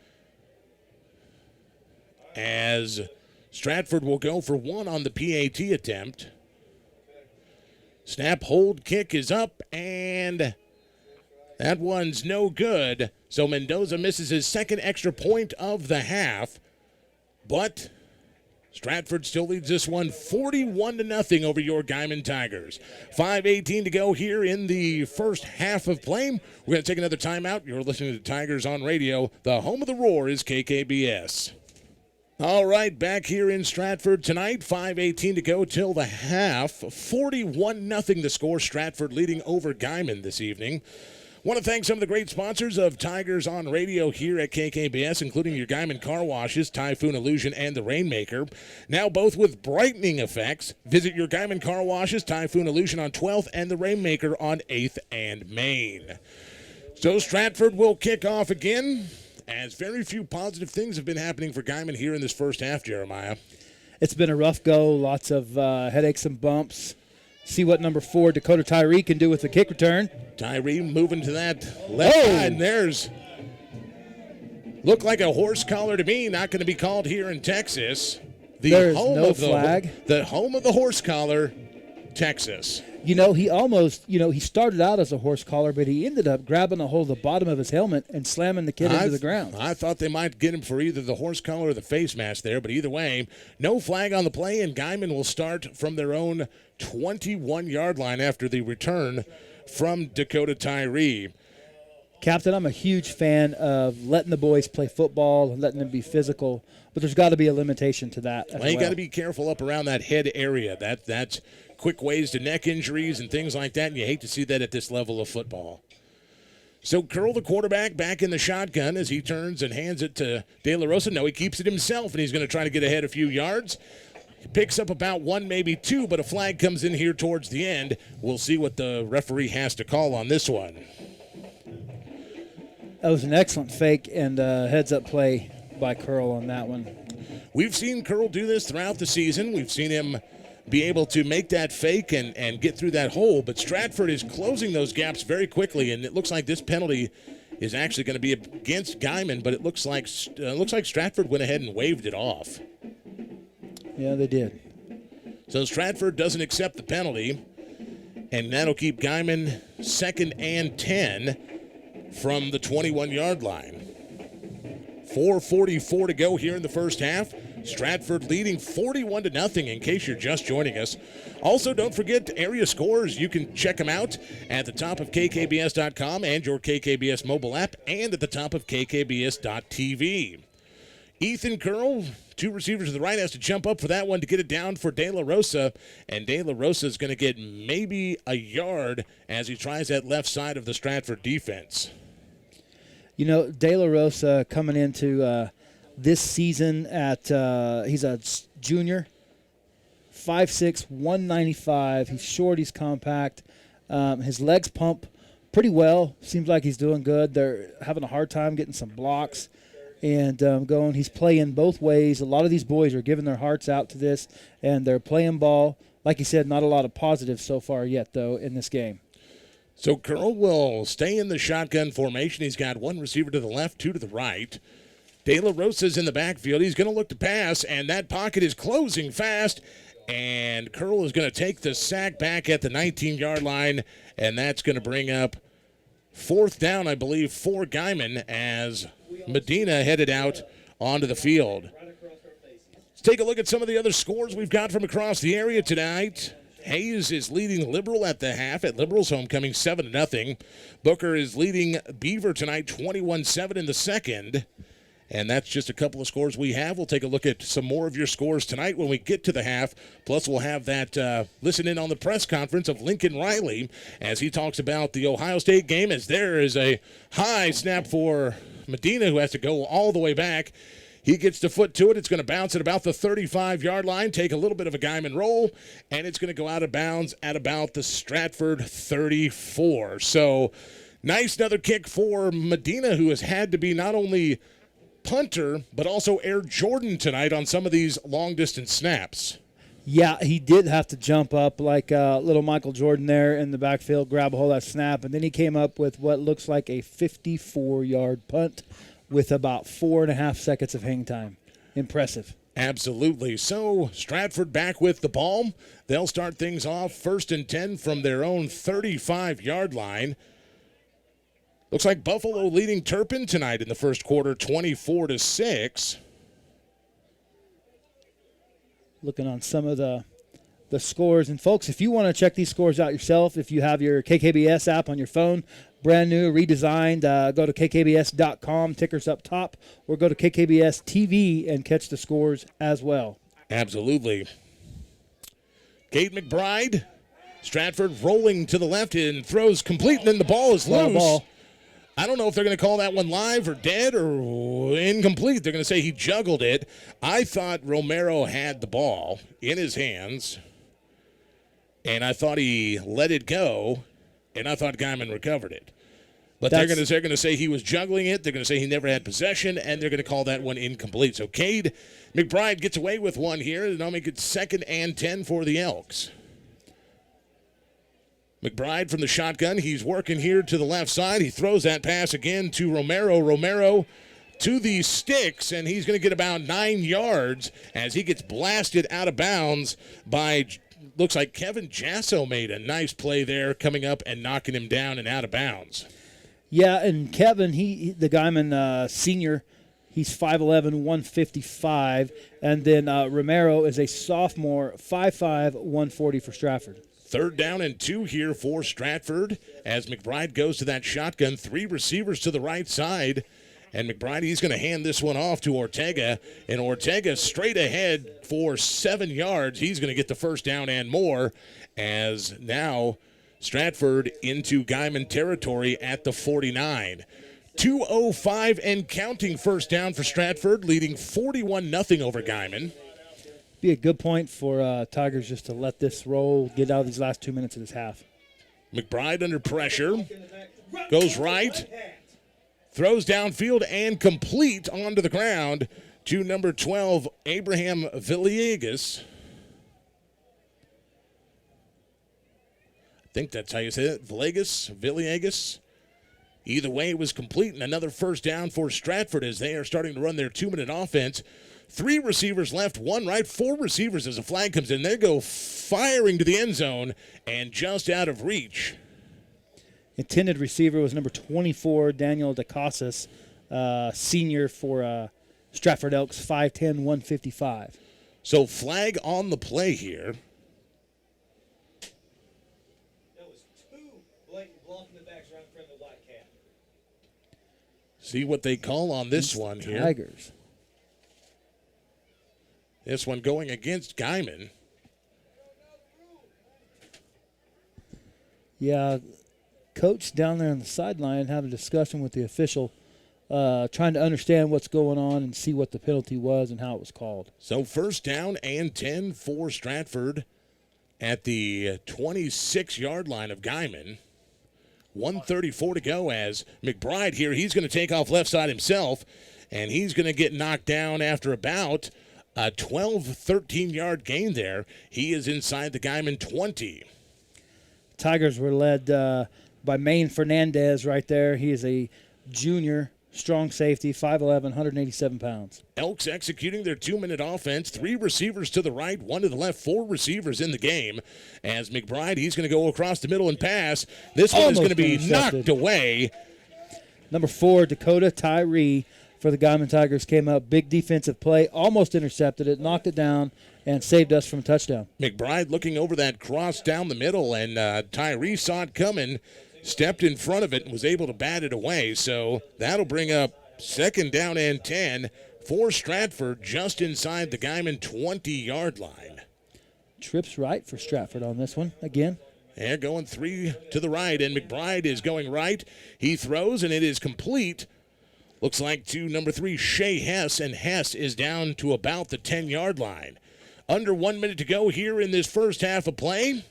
as Stratford will go for 1 on the PAT attempt. Snap, hold, kick is up, and that one's no good. So Mendoza misses his second extra point of the half. But Stratford still leads this one 41-0 over your Guymon Tigers. 5:18 to go here in the first half of play. We're going to take another timeout. You're listening to Tigers on radio. The home of the roar is KKBS. All right, back here in Stratford tonight. 5:18 to go till the half. 41-0 the score. Stratford leading over Guymon this evening. Want to thank some of the great sponsors of Tigers on Radio here at KKBS, including your Guymon Car Washes, Typhoon Illusion, and the Rainmaker. Now both with brightening effects. Visit your Guymon Car Washes, Typhoon Illusion on 12th, and the Rainmaker on 8th and Main. So Stratford will kick off again, as very few positive things have been happening for Guymon here in this first half, Jeremiah. It's been a rough go, lots of headaches and bumps. See what number 4, Dakota Tyree, can do with the kick return. Tyree moving to that left side, and there's looked like a horse collar to me. Not going to be called here in Texas. There's no flag. The home of the horse collar, Texas. You know, he almost, he started out as a horse collar, but he ended up grabbing a hold of the bottom of his helmet and slamming the kid into the ground. I thought they might get him for either the horse collar or the face mask there, but either way, no flag on the play, and Guymon will start from their own 21-yard line after the return from Dakota Tyree. Captain, I'm a huge fan of letting the boys play football and letting them be physical, but there's got to be a limitation to that as well. You got to be careful up around that head area. That's quick ways to neck injuries and things like that, and you hate to see that at this level of football. So Curl, the quarterback, back in the shotgun as he turns and hands it to De La Rosa. No, he keeps it himself, and he's going to try to get ahead a few yards. He picks up about 1, maybe 2, but a flag comes in here towards the end. We'll see what the referee has to call on this one. That was an excellent fake and heads-up play by Curl on that one. We've seen Curl do this throughout the season. We've seen him be able to make that fake and get through that hole, but Stratford is closing those gaps very quickly, and it looks like this penalty is actually going to be against Guymon, but it looks like Stratford went ahead and waved it off. Yeah, they did. So Stratford doesn't accept the penalty, and that'll keep Guymon 2nd and 10 from the 21-yard line. 4:44 to go here in the first half. Stratford leading 41-0 in case you're just joining us. Also, don't forget area scores. You can check them out at the top of kkbs.com and your KKBS mobile app, and at the top of kkbs.tv. Ethan Curl, 2 receivers to the right, has to jump up for that one to get it down for De La Rosa, and De La Rosa is going to get maybe a yard as he tries that left side of the Stratford defense. You know, De La Rosa coming into this season at he's a junior, 5'6", 195. He's short, he's compact. His legs pump pretty well. Seems like he's doing good. They're having a hard time getting some blocks and going. He's playing both ways. A lot of these boys are giving their hearts out to this, and they're playing ball. Like you said, not a lot of positives so far yet, though, in this game. So Curl will stay in the shotgun formation. He's got one receiver to the left, two to the right. De La Rosa's in the backfield. He's going to look to pass, and that pocket is closing fast. And Curl is going to take the sack back at the 19-yard line, and that's going to bring up fourth down, I believe, for Guymon as Medina headed out onto the field. Let's take a look at some of the other scores we've got from across the area tonight. Hayes is leading Liberal at the half at Liberal's homecoming 7-0. Booker is leading Beaver tonight 21-7 in the second. And that's just a couple of scores we have. We'll take a look at some more of your scores tonight when we get to the half. Plus, we'll have that listen in on the press conference of Lincoln Riley as he talks about the Ohio State game, as there is a high snap for Medina, who has to go all the way back. He gets the foot to it. It's going to bounce at about the 35-yard line, take a little bit of a Guymon roll, and it's going to go out of bounds at about the Stratford 34. So, nice another kick for Medina, who has had to be not only punter, but also Air Jordan tonight on some of these long-distance snaps. Yeah, he did have to jump up like little Michael Jordan there in the backfield, grab a hold of that snap, and then he came up with what looks like a 54-yard punt with about 4.5 seconds of hang time. Impressive. Absolutely. So Stratford back with the ball. They'll start things off 1st and 10 from their own 35-yard line. Looks like Buffalo leading Turpin tonight in the first quarter, 24-6. Looking on some of the scores. And, folks, if you want to check these scores out yourself, if you have your KKBS app on your phone, brand new, redesigned, go to kkbs.com, tickers up top, or go to KKBS TV and catch the scores as well. Absolutely. Cade McBride, Stratford rolling to the left and throws complete, and then the ball is loose. I don't know if they're going to call that one live or dead or incomplete. They're going to say he juggled it. I thought Romero had the ball in his hands, and I thought he let it go, and I thought Guymon recovered it. But they're going to say he was juggling it. They're going to say he never had possession, and they're going to call that one incomplete. So Cade McBride gets away with one here, and I'll make it 2nd and 10 for the Elks. McBride from the shotgun. He's working here to the left side. He throws that pass again to Romero. Romero to the sticks, and he's going to get about 9 yards as he gets blasted out of bounds by, looks like Kevin Jasso made a nice play there, coming up and knocking him down and out of bounds. Yeah, and Kevin, the Guymon senior, he's 5'11", 155, and then Romero is a sophomore, 5'5", 140 for Stratford. 3rd down and 2 here for Stratford as McBride goes to that shotgun. 3 receivers to the right side. And McBride, he's going to hand this one off to Ortega. And Ortega straight ahead for 7 yards. He's going to get the first down and more as now Stratford into Guymon territory at the 49. 2:05 and counting first down for Stratford, leading 41-0 over Guymon. Be a good point for Tigers just to let this roll, get out of these last 2 minutes of this half. McBride under pressure, goes right, throws downfield and complete onto the ground to number 12, Abraham Villegas. I think that's how you say it, Villegas. Either way, it was complete, and another first down for Stratford as they are starting to run their 2-minute offense. 3 receivers left, 1 right, 4 receivers as a flag comes in. They go firing to the end zone and just out of reach. Intended receiver was number 24, Daniel DeCasas, senior for Stratford Elks, 5'10", 155. So flag on the play here. That was 2 blatant blocking the backs right in front of the white cap. See what they call on this one here. Tigers. This one going against Guymon. Yeah, coach down there on the sideline had a discussion with the official trying to understand what's going on and see what the penalty was and how it was called. So first down and 10 for Stratford at the 26-yard line of Guymon. 1:34 to go as McBride here. He's going to take off left side himself, and he's going to get knocked down after about a 13-yard gain there. He is inside the Guymon 20. Tigers were led by Maine Fernandez right there. He is a junior, strong safety, 5'11", 187 pounds. Elks executing their 2-minute offense. 3 receivers to the right, 1 to the left, 4 receivers in the game. As McBride, he's going to go across the middle and pass. This one is going to be knocked away. Number 4, Dakota Tyree for the Guymon Tigers came up. Big defensive play, almost intercepted it, knocked it down, and saved us from a touchdown. McBride looking over that cross down the middle, and Tyree saw it coming, stepped in front of it, and was able to bat it away. So that'll bring up second down and 10 for Stratford just inside the Guymon 20-yard line. Trips right for Stratford on this one again. They're going 3 to the right, and McBride is going right. He throws, and it is complete. Looks like to number 3, Shea Hess, and Hess is down to about the 10-yard line. Under 1 minute to go here in this first half of play.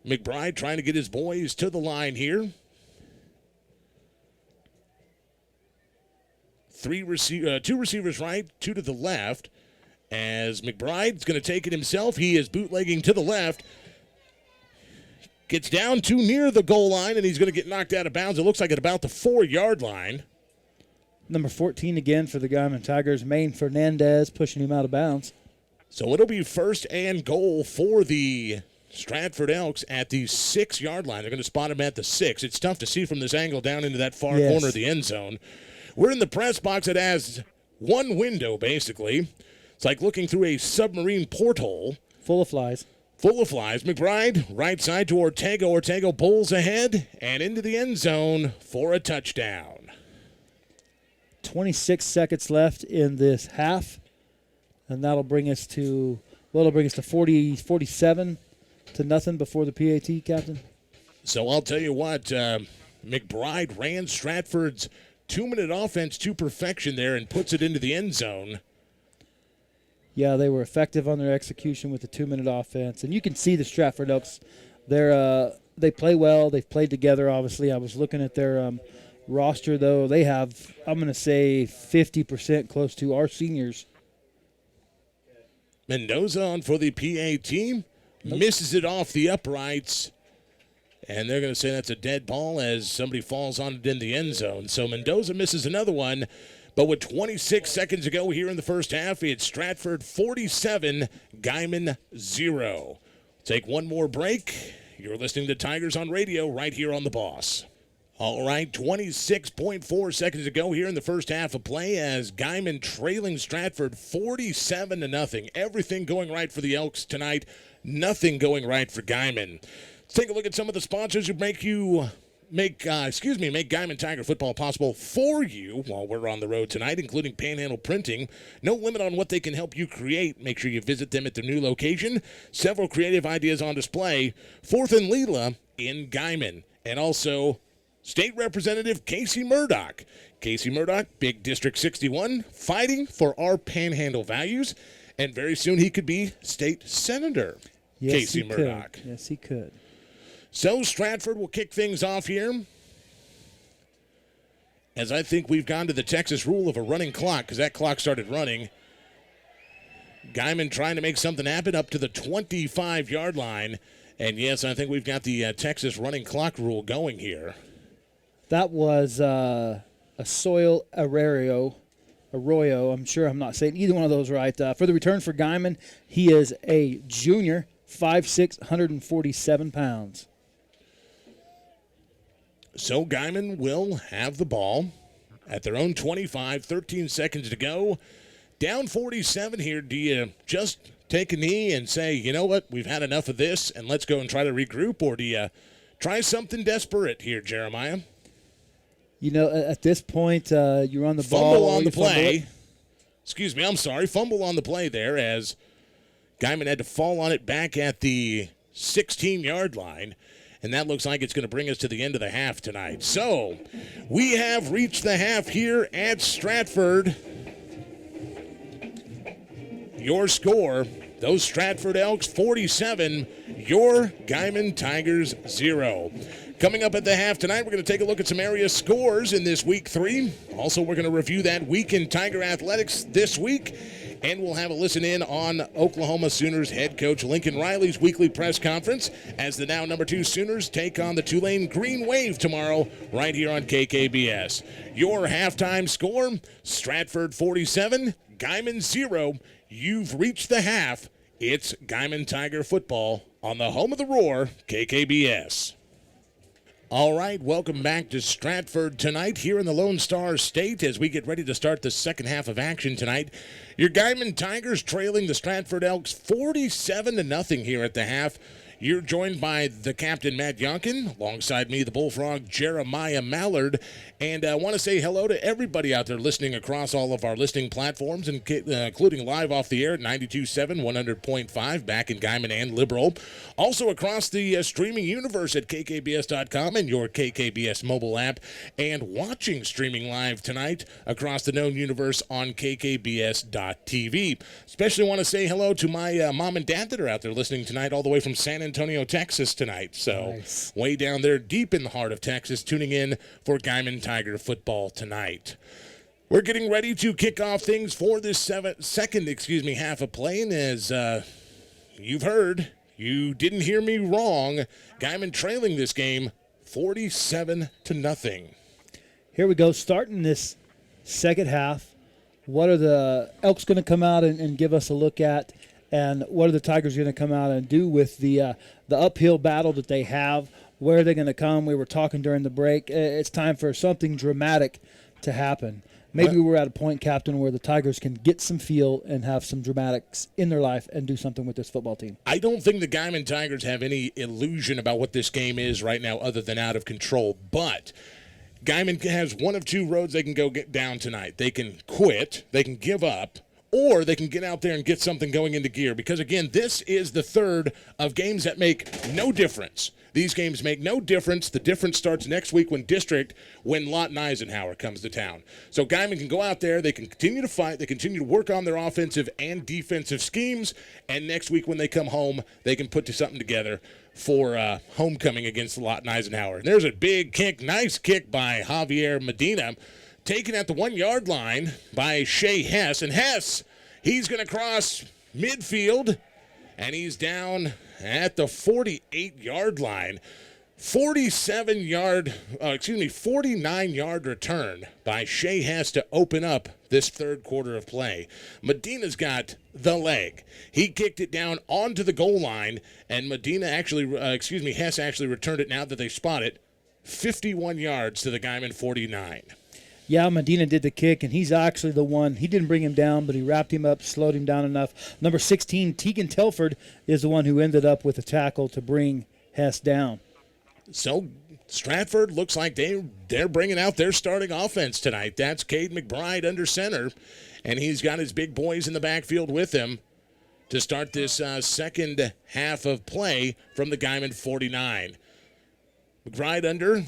McBride trying to get his boys to the line here. 2 receivers right, 2 to the left. As McBride's going to take it himself. He is bootlegging to the left. Gets down too near the goal line, and he's going to get knocked out of bounds. It looks like at about the 4-yard line. Number 14 again for the Guymon Tigers, Maine Fernandez, pushing him out of bounds. So it'll be first and goal for the Stratford Elks at the 6-yard line. They're going to spot him at the 6. It's tough to see from this angle down into that far corner of the end zone. We're in the press box that has one window, basically. It's like looking through a submarine porthole. Full of flies. Full of flies. McBride, right side to Ortega. Ortega bowls ahead and into the end zone for a touchdown. 26 seconds left in this half, and that'll bring us to, well, it'll bring us to 47 to nothing before the PAT, Captain. So I'll tell you what, McBride ran Stratford's 2-minute offense to perfection there and puts it into the end zone. Yeah, they were effective on their execution with the 2-minute offense. And you can see the Stratford Elks, they play well. They've played together, obviously. I was looking at their roster, though. They have, I'm going to say, 50% close to our seniors. Mendoza on for the PA team. Misses it off the uprights. And they're going to say that's a dead ball as somebody falls on it in the end zone. So Mendoza misses another one. But with 26 seconds to go here in the first half, it's Stratford 47, Guymon 0. Take one more break. You're listening to Tigers on Radio right here on The Boss. All right, 26.4 seconds to go here in the first half of play as Guymon trailing Stratford 47-0. Everything going right for the Elks tonight, nothing going right for Guymon. Let's take a look at some of the sponsors who make Guymon Tiger football possible for you while we're on the road tonight, including Panhandle Printing. No limit on what they can help you create. Make sure you visit them at their new location. Several creative ideas on display. 4th and Leela in Guymon. And also State Representative Casey Murdoch. Casey Murdoch, Big District 61, fighting for our Panhandle values. And very soon he could be State Senator. Yes, Casey Murdoch. Yes, he could. So Stratford will kick things off here, as I think we've gone to the Texas rule of a running clock, because that clock started running. Guymon trying to make something happen up to the 25-yard line. And, yes, I think we've got the Texas running clock rule going here. That was a Soil Arroyo. I'm sure I'm not saying either one of those right. For the return for Guymon, he is a junior, 5'6", 147 pounds. So Guymon will have the ball at their own 25, 13 seconds to go. Down 47 here. Do you just take a knee and say, you know what, we've had enough of this and let's go and try to regroup? Or do you try something desperate here, Jeremiah? You know, at this point, you're on the ball. Fumble on the play. Excuse me, I'm sorry. Fumble on the play there as Guymon had to fall on it back at the 16-yard line. and that looks like it's going to bring us to the end of the half tonight. So we have reached the half here at Stratford. Your score, those Stratford Elks 47, your Guymon Tigers 0. Coming up at the half tonight, we're going to take a look at some area scores in this week 3. Also, we're going to review that week in Tiger Athletics this week. And we'll have a listen in on Oklahoma Sooners head coach Lincoln Riley's weekly press conference as the now number 2 Sooners take on the Tulane Green Wave tomorrow right here on KKBS. Your halftime score, Stratford 47, Guymon 0. You've reached the half. It's Guymon Tiger football on the home of the Roar, KKBS. All right, welcome back to Stratford tonight here in the Lone Star State as we get ready to start the second half of action tonight. Your Guymon Tigers trailing the Stratford Elks 47-0 here at the half. You're joined by the captain, Matt Yonkin, alongside me, the Bullfrog, Jeremiah Mallard. And I want to say hello to everybody out there listening across all of our listening platforms, including live off the air at 92.7, 100.5 back in Guymon and Liberal. Also across the streaming universe at kkbs.com and your KKBS mobile app. And watching streaming live tonight across the known universe on kkbs.tv. Especially want to say hello to my mom and dad that are out there listening tonight all the way from San Antonio, Texas tonight. So nice. Way down there deep in the heart of Texas, tuning in for Guymon Tiger football tonight. We're getting ready to kick off things for this second half of play. And as you've heard, you didn't hear me wrong, Guymon trailing this game 47-0. Here we go, starting this second half. What are the Elks going to come out and give us a look at? And what are the Tigers going to come out and do with the uphill battle that they have? Where are they going to come? We were talking during the break. It's time for something dramatic to happen. Maybe we're at a point, Captain, where the Tigers can get some feel and have some dramatics in their life and do something with this football team. I don't think the Guymon Tigers have any illusion about what this game is right now other than out of control. But Guymon has one of two roads they can go get down tonight. They can quit, they can give up, or they can get out there and get something going into gear. Because, again, this is the third of games that make no difference. These games make no difference. The difference starts next week when Lawton Eisenhower comes to town. So Guymon can go out there. They can continue to fight. They continue to work on their offensive and defensive schemes. And next week when they come home, they can put something together for homecoming against Lawton Eisenhower. And there's a big kick, nice kick by Javier Medina, taken at the 1-yard line by Shea Hess. And Hess, he's going to cross midfield, and he's down at the 48-yard line. 49-yard return by Shea Hess to open up this third quarter of play. Medina's got the leg. He kicked it down onto the goal line, and Hess actually returned it now that they spot it 51 yards to the Guymon 49. Yeah, Medina did the kick, and he's actually the one. He didn't bring him down, but he wrapped him up, slowed him down enough. Number 16, Tegan Telford, is the one who ended up with a tackle to bring Hess down. So Stratford looks like they're bringing out their starting offense tonight. That's Cade McBride under center, and he's got his big boys in the backfield with him to start this second half of play from the Guymon 49. McBride under,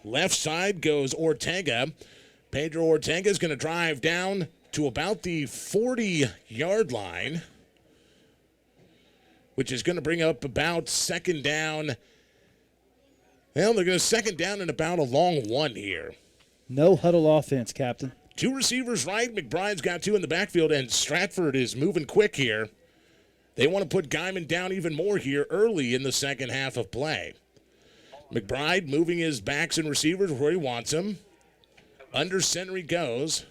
left side goes Ortega. Pedro Ortega is going to drive down to about the 40-yard line, which is going to bring up about second down. Well, they're going to second down and about a long one here. No huddle offense, Captain. 2 receivers right. McBride's got 2 in the backfield, and Stratford is moving quick here. They want to put Guymon down even more here early in the second half of play. McBride moving his backs and receivers where he wants them. Under center he goes.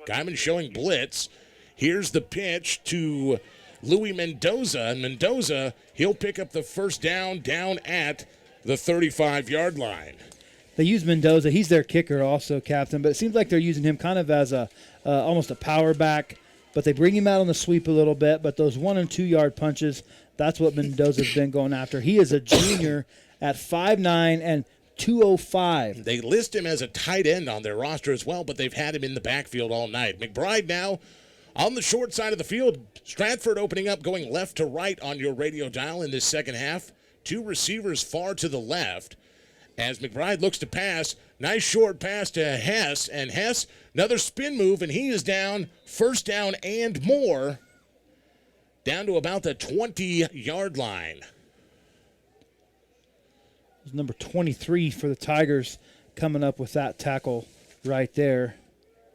Guymon showing blitz. Here's the pitch to Louis Mendoza. And Mendoza, he'll pick up the first down at the 35-yard line. They use Mendoza. He's their kicker also, Captain. But it seems like they're using him kind of as almost a power back. But they bring him out on the sweep a little bit. But those 1- and 2-yard punches, that's what Mendoza's been going after. He is a junior at 5'9" and 205. They list him as a tight end on their roster as well, but they've had him in the backfield all night. McBride now on the short side of the field. Stratford opening up, going left to right on your radio dial in this second half. two receivers far to the left. As McBride looks to pass, nice short pass to Hess, and Hess, another spin move, and he is down, first down and more, down to about the 20-yard line. Number 23 for the Tigers coming up with that tackle right there,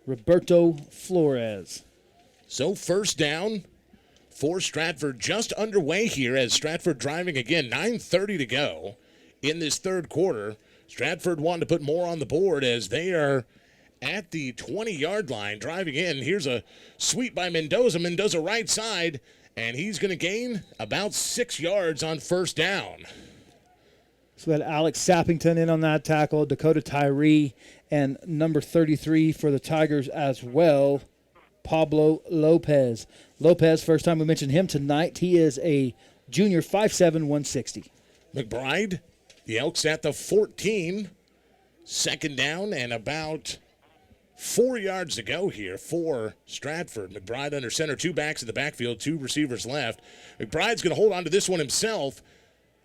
Roberto Flores. So first down for Stratford, just underway here as Stratford driving again, 9:30 to go in this third quarter. Stratford wanting to put more on the board as they are at the 20-yard line driving in. Here's a sweep by Mendoza. Mendoza right side, and he's going to gain about 6 yards on first down. So we had Alex Sappington in on that tackle, Dakota Tyree, and number 33 for the Tigers as well, Pablo Lopez. Lopez, first time we mentioned him tonight. He is a junior, 5'7", 160. McBride, the Elks at the 14. Second down and about 4 yards to go here for Stratford. McBride under center, two backs in the backfield, two receivers left. McBride's going to hold on to this one himself,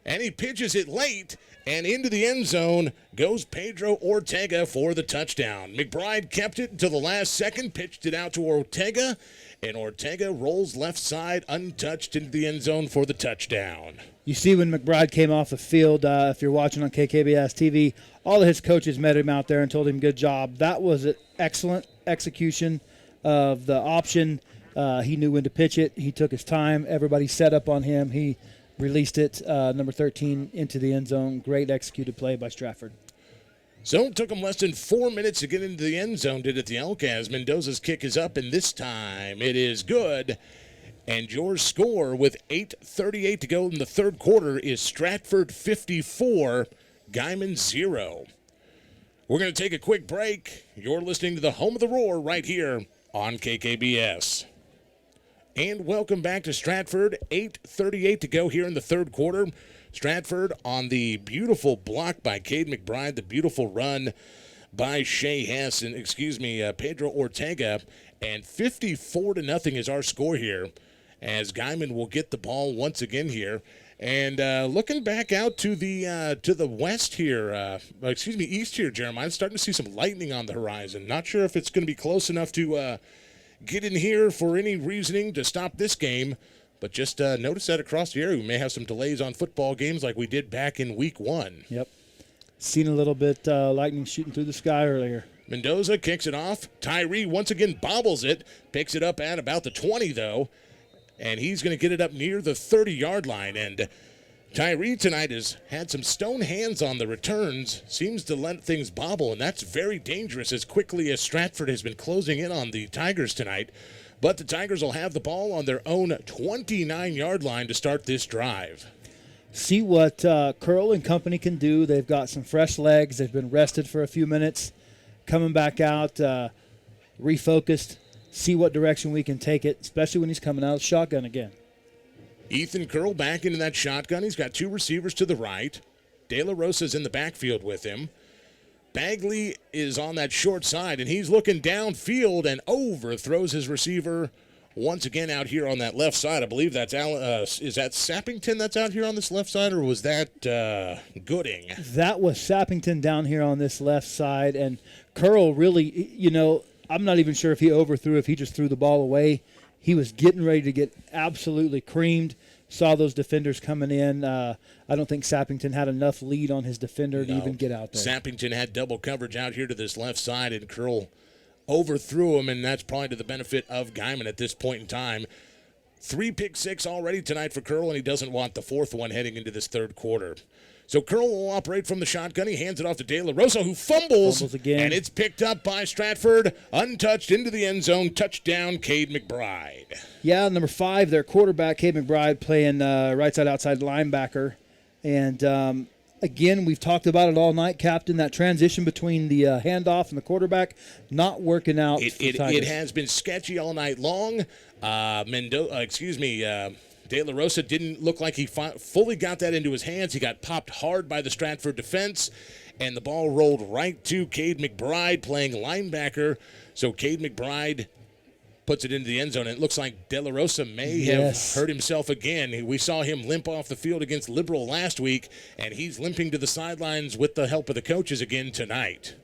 and he pitches it late, and into the end zone goes Pedro Ortega for the touchdown. McBride kept it until the last second, pitched it out to Ortega, and Ortega rolls left side untouched into the end zone for the touchdown. You see when McBride came off the field, if you're watching on KKBS TV, all of his coaches met him out there and told him good job. That was an excellent execution of the option. He knew when to pitch it. He took his time. Everybody set up on him. He released it, number 13, into the end zone. Great executed play by Stratford. So it took him less than 4 minutes to get into the end zone, did it the Elk, as Mendoza's kick is up, and this time it is good. And your score with 8:38 to go in the third quarter is Stratford 54, Guymon 0. We're going to take a quick break. You're listening to the Home of the Roar right here on KKBS. And welcome back to Stratford. 8:38 to go here in the third quarter. Stratford on the beautiful block by Cade McBride, the beautiful run by Shea Hess, and Pedro Ortega, and 54-0 is our score here, as Guymon will get the ball once again here. And looking back out to the west here, east here, Jeremiah, I'm starting to see some lightning on the horizon. Not sure if it's going to be close enough to get in here for any reasoning to stop this game, but just notice that across the area we may have some delays on football games like we did back in week 1. Yep. Seen a little bit lightning shooting through the sky earlier. Mendoza kicks it off. Tyree once again bobbles it, picks it up at about the 20 though, and he's going to get it up near the 30-yard line. And Tyree tonight has had some stone hands on the returns, seems to let things bobble, and that's very dangerous as quickly as Stratford has been closing in on the Tigers tonight. But the Tigers will have the ball on their own 29-yard line to start this drive. See what Curl and company can do. They've got some fresh legs. They've been rested for a few minutes, coming back out, refocused, see what direction we can take it, especially when he's coming out of the shotgun again. Ethan Curl back into that shotgun. He's got two receivers to the right. De La Rosa's in the backfield with him. Bagley is on that short side, and he's looking downfield and overthrows his receiver once again out here on that left side. I believe that's is that Sappington that's out here on this left side, or was that Gooding? That was Sappington down here on this left side, and Curl really, I'm not even sure if he overthrew, if he just threw the ball away. He was getting ready to get absolutely creamed. Saw those defenders coming in. I don't think Sappington had enough lead on his defender to even get out there. Sappington had double coverage out here to this left side, and Curl overthrew him, and that's probably to the benefit of Guymon at this point in time. 3 pick six already tonight for Curl, and he doesn't want the fourth one heading into this third quarter. So Curl will operate from the shotgun. He hands it off to De La Rosa, who fumbles again. And it's picked up by Stratford, untouched into the end zone. Touchdown, Cade McBride. Yeah, number 5, their quarterback, Cade McBride, playing right side outside linebacker. And again, we've talked about it all night, Captain. That transition between the handoff and the quarterback not working out. It has been sketchy all night long. De La Rosa didn't look like he fully got that into his hands. He got popped hard by the Stratford defense, and the ball rolled right to Cade McBride playing linebacker. So Cade McBride puts it into the end zone. And it looks like De La Rosa may have hurt himself again. We saw him limp off the field against Liberal last week, and he's limping to the sidelines with the help of the coaches again tonight.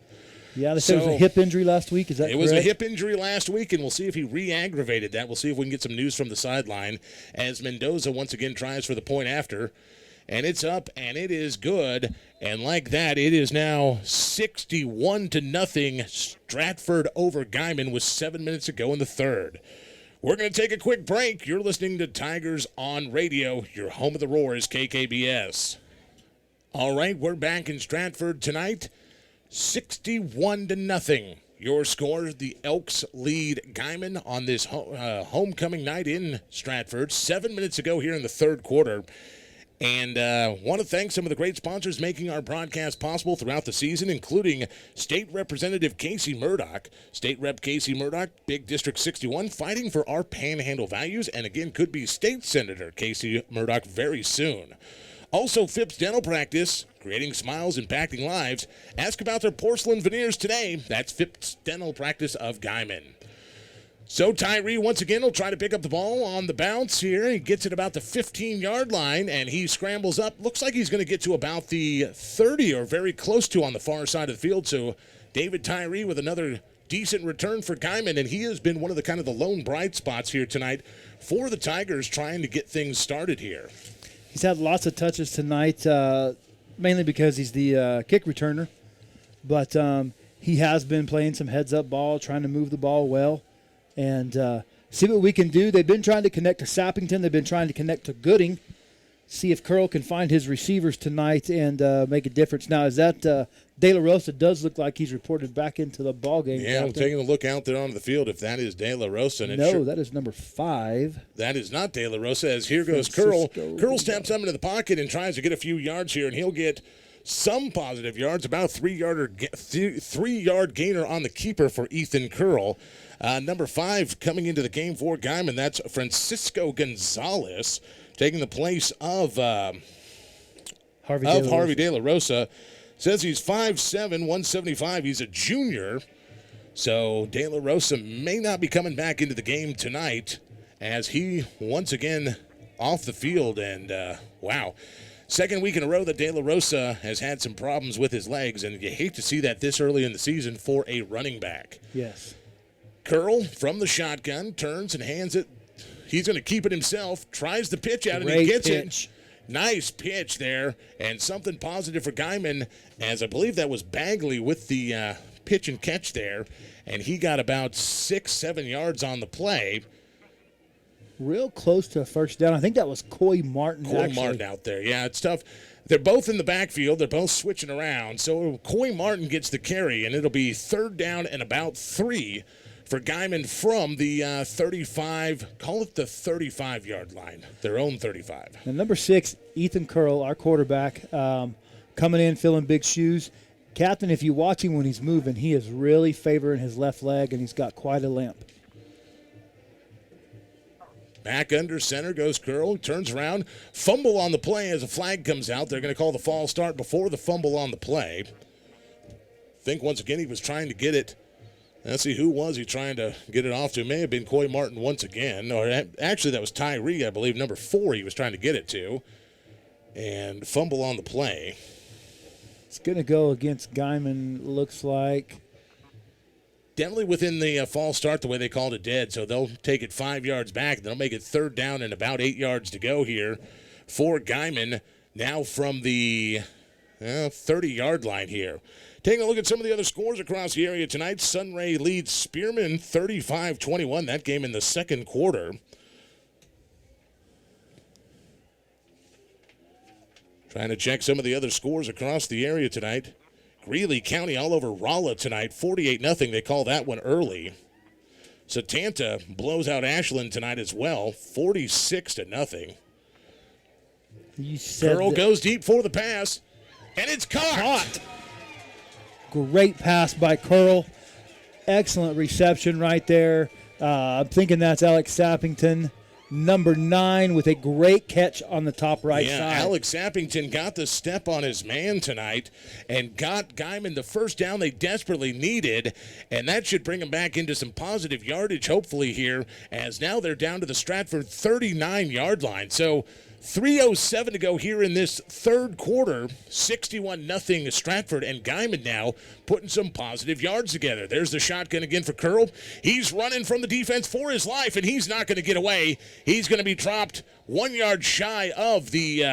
Yeah, they said it was a hip injury last week. Is that correct? It was a hip injury last week, and we'll see if he re-aggravated that. We'll see if we can get some news from the sideline as Mendoza once again tries for the point after. And it's up, and it is good. And like that, it is now 61-0. Stratford over Guymon with 7 minutes to go in the third. We're going to take a quick break. You're listening to Tigers on Radio. Your home of the Roar is KKBS. All right, we're back in Stratford tonight. 61-0. Your score, the Elks lead Guymon on this homecoming night in Stratford. 7 minutes to go here in the third quarter. And want to thank some of the great sponsors making our broadcast possible throughout the season, including State Representative Casey Murdoch. State Rep Casey Murdoch, Big District 61, fighting for our panhandle values, and again could be State Senator Casey Murdoch very soon. Also, Phipps Dental Practice, creating smiles, impacting lives. Ask about their porcelain veneers today. That's Phipps Dental Practice of Guymon. So Tyree, once again, will try to pick up the ball on the bounce here. He gets it about the 15-yard line, and he scrambles up. Looks like he's going to get to about the 30 or very close to on the far side of the field. So David Tyree with another decent return for Guymon, and he has been one of the lone bright spots here tonight for the Tigers trying to get things started here. He's had lots of touches tonight, mainly because he's the kick returner. But he has been playing some heads-up ball, trying to move the ball well, and see what we can do. They've been trying to connect to Sappington. They've been trying to connect to Gooding. See if Curl can find his receivers tonight and make a difference. Now, is that De La Rosa does look like he's reported back into the ball game. Yeah, I'm taking a look out there onto the field if that is De La Rosa. And that is number 5. That is not De La Rosa, as here goes Curl. Curl steps up into the pocket and tries to get a few yards here, and he'll get some positive yards, about a 3-yard gainer on the keeper for Ethan Curl. Number 5 coming into the game for Guymon, that's Francisco Gonzalez, taking the place of Harvey De La Rosa. Says he's 5'7", 175. He's a junior. So De La Rosa may not be coming back into the game tonight as he once again off the field. And, wow, second week in a row that De La Rosa has had some problems with his legs, and you hate to see that this early in the season for a running back. Yes. Curl from the shotgun turns and hands it. He's going to keep it himself, tries the pitch out, and he gets it. Nice pitch there, and something positive for Guymon, as I believe that was Bagley with the pitch and catch there, and he got about 6-7 yards on the play. Real close to a first down. I think that was Coy Martin. Martin out there. Yeah, it's tough. They're both in the backfield. They're both switching around. So Coy Martin gets the carry, and it'll be third down and about 3 for Guymon from the 35, call it the 35-yard line, their own 35. And number 6, Ethan Curl, our quarterback, coming in, filling big shoes. Captain, if you watch him when he's moving, he is really favoring his left leg, and he's got quite a limp. Back under center goes Curl, turns around, fumble on the play as a flag comes out. They're going to call the false start before the fumble on the play. I think once again he was trying to get it. Let's see, who was he trying to get it off to? It may have been Coy Martin once again. Or actually, that was Tyree, I believe, number 4 he was trying to get it to. And fumble on the play. It's going to go against Guymon, looks like. Definitely within the false start, the way they called it dead. So they'll take it 5 yards back. They'll make it third down and about 8 yards to go here for Guymon. Now from the 30-yard line here. Taking a look at some of the other scores across the area tonight. Sunray leads Spearman 35-21. That game in the second quarter. Trying to check some of the other scores across the area tonight. Greeley County all over Rolla tonight, 48-0. They call that one early. Satanta blows out Ashland tonight as well, 46-0. Curl goes deep for the pass, and it's caught. Great pass by Curl. Excellent reception right there. I'm thinking that's Alex Sappington. number 9 with a great catch on the top right side. Alex Sappington got the step on his man tonight and got Guymon the first down they desperately needed, and that should bring them back into some positive yardage hopefully here, as now they're down to the Stratford 39-yard line. So 3:07 to go here in this third quarter. 61-0 Stratford, and Guymon now putting some positive yards together. There's the shotgun again for Curl. He's running from the defense for his life, and he's not going to get away. He's going to be dropped 1 yard shy of the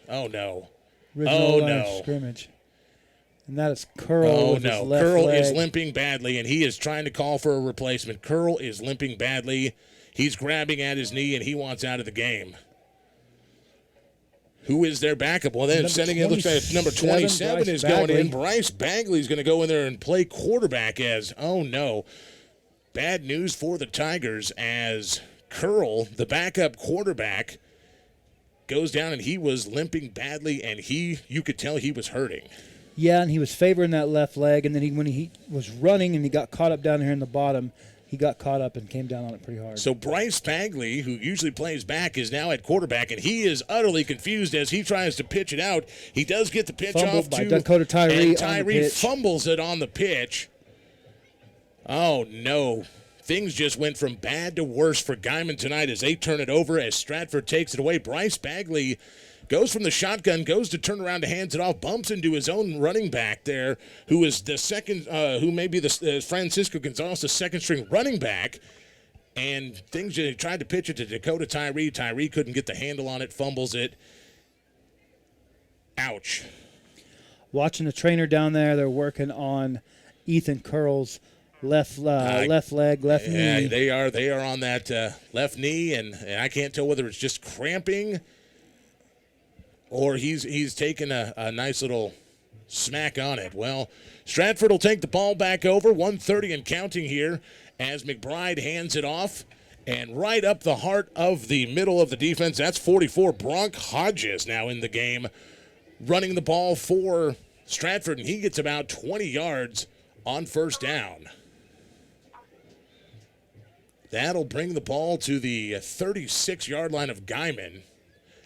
original line of scrimmage. And that is Curl with his left Curl leg. is limping badly, and he is trying to call for a replacement. Curl is limping badly. He's grabbing at his knee, and he wants out of the game. Who is their backup? Well, then sending it. Looks like number 27 is going in. Bryce Bagley is going to go in there and play quarterback as, bad news for the Tigers as Curl, the backup quarterback, goes down, and he was limping badly, and you could tell he was hurting. Yeah, and he was favoring that left leg, and then when he was running and he got caught up down here in the bottom, he got caught up and came down on it pretty hard. So Bryce Bagley, who usually plays back, is now at quarterback, and he is utterly confused as he tries to pitch it out. He does get the pitch off to Dakota Tyree, and Tyree fumbles it on the pitch. Oh, no. Things just went from bad to worse for Guymon tonight as they turn it over, as Stratford takes it away. Bryce Bagley goes from the shotgun, goes to turn around to hands it off, bumps into his own running back there, who is the second, who may be the Francisco Gonzalez, the second-string running back. And things, tried to pitch it to Dakota Tyree. Tyree couldn't get the handle on it, fumbles it. Ouch. Watching the trainer down there, they're working on Ethan Curl's left leg, left knee. Yeah, they are on that left knee, and I can't tell whether it's just cramping or he's taken a nice little smack on it. Well, Stratford will take the ball back over, 1:30 and counting here, as McBride hands it off. And right up the heart of the middle of the defense, that's 44, Bronk Hodges now in the game, running the ball for Stratford, and he gets about 20 yards on first down. That'll bring the ball to the 36-yard line of Guymon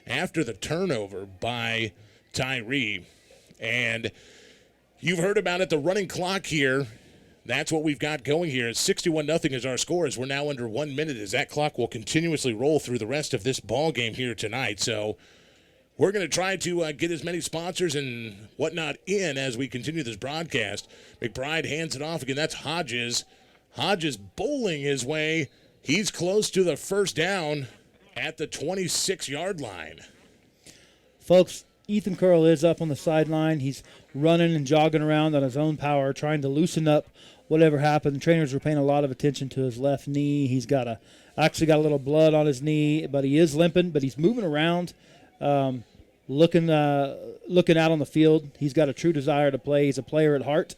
after the turnover by Tyree. And you've heard about it, the running clock here. That's what we've got going here. 61-0 is our score as we're now under 1 minute, as that clock will continuously roll through the rest of this ball game here tonight. So we're going to try to get as many sponsors and whatnot in as we continue this broadcast. McBride hands it off again. That's Hodges. Hodges bowling his way. He's close to the first down at the 26-yard line. Folks, Ethan Curl is up on the sideline. He's running and jogging around on his own power, trying to loosen up whatever happened. The trainers were paying a lot of attention to his left knee. He's actually got a little blood on his knee, but he is limping, but he's moving around, looking out on the field. He's got a true desire to play. He's a player at heart,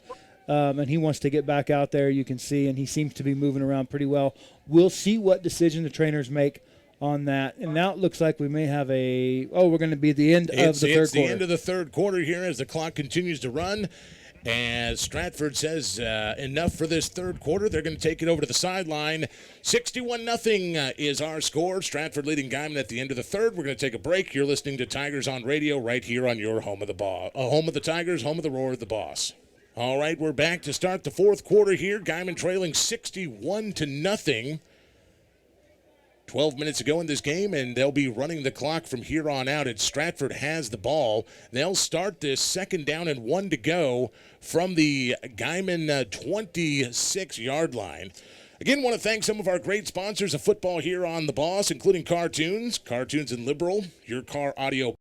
and he wants to get back out there, you can see, and he seems to be moving around pretty well. We'll see what decision the trainers make on that. And now it looks like we may have we're going to be at the end of the third quarter. It's the end of the third quarter here as the clock continues to run. As Stratford says enough for this third quarter, they're going to take it over to the sideline. 61-0 is our score. Stratford leading Guymon at the end of the third. We're going to take a break. You're listening to Tigers on Radio right here on your home of the home of the Tigers, home of the Roar of the Boss. All right, we're back to start the fourth quarter here. Guymon trailing 61-0. 12 minutes ago in this game, and they'll be running the clock from here on out. And Stratford has the ball. They'll start this second down and 1 to go from the Guymon 26-yard line. Again, want to thank some of our great sponsors of football here on The Boss, including Cartoons and Liberal, your car audio.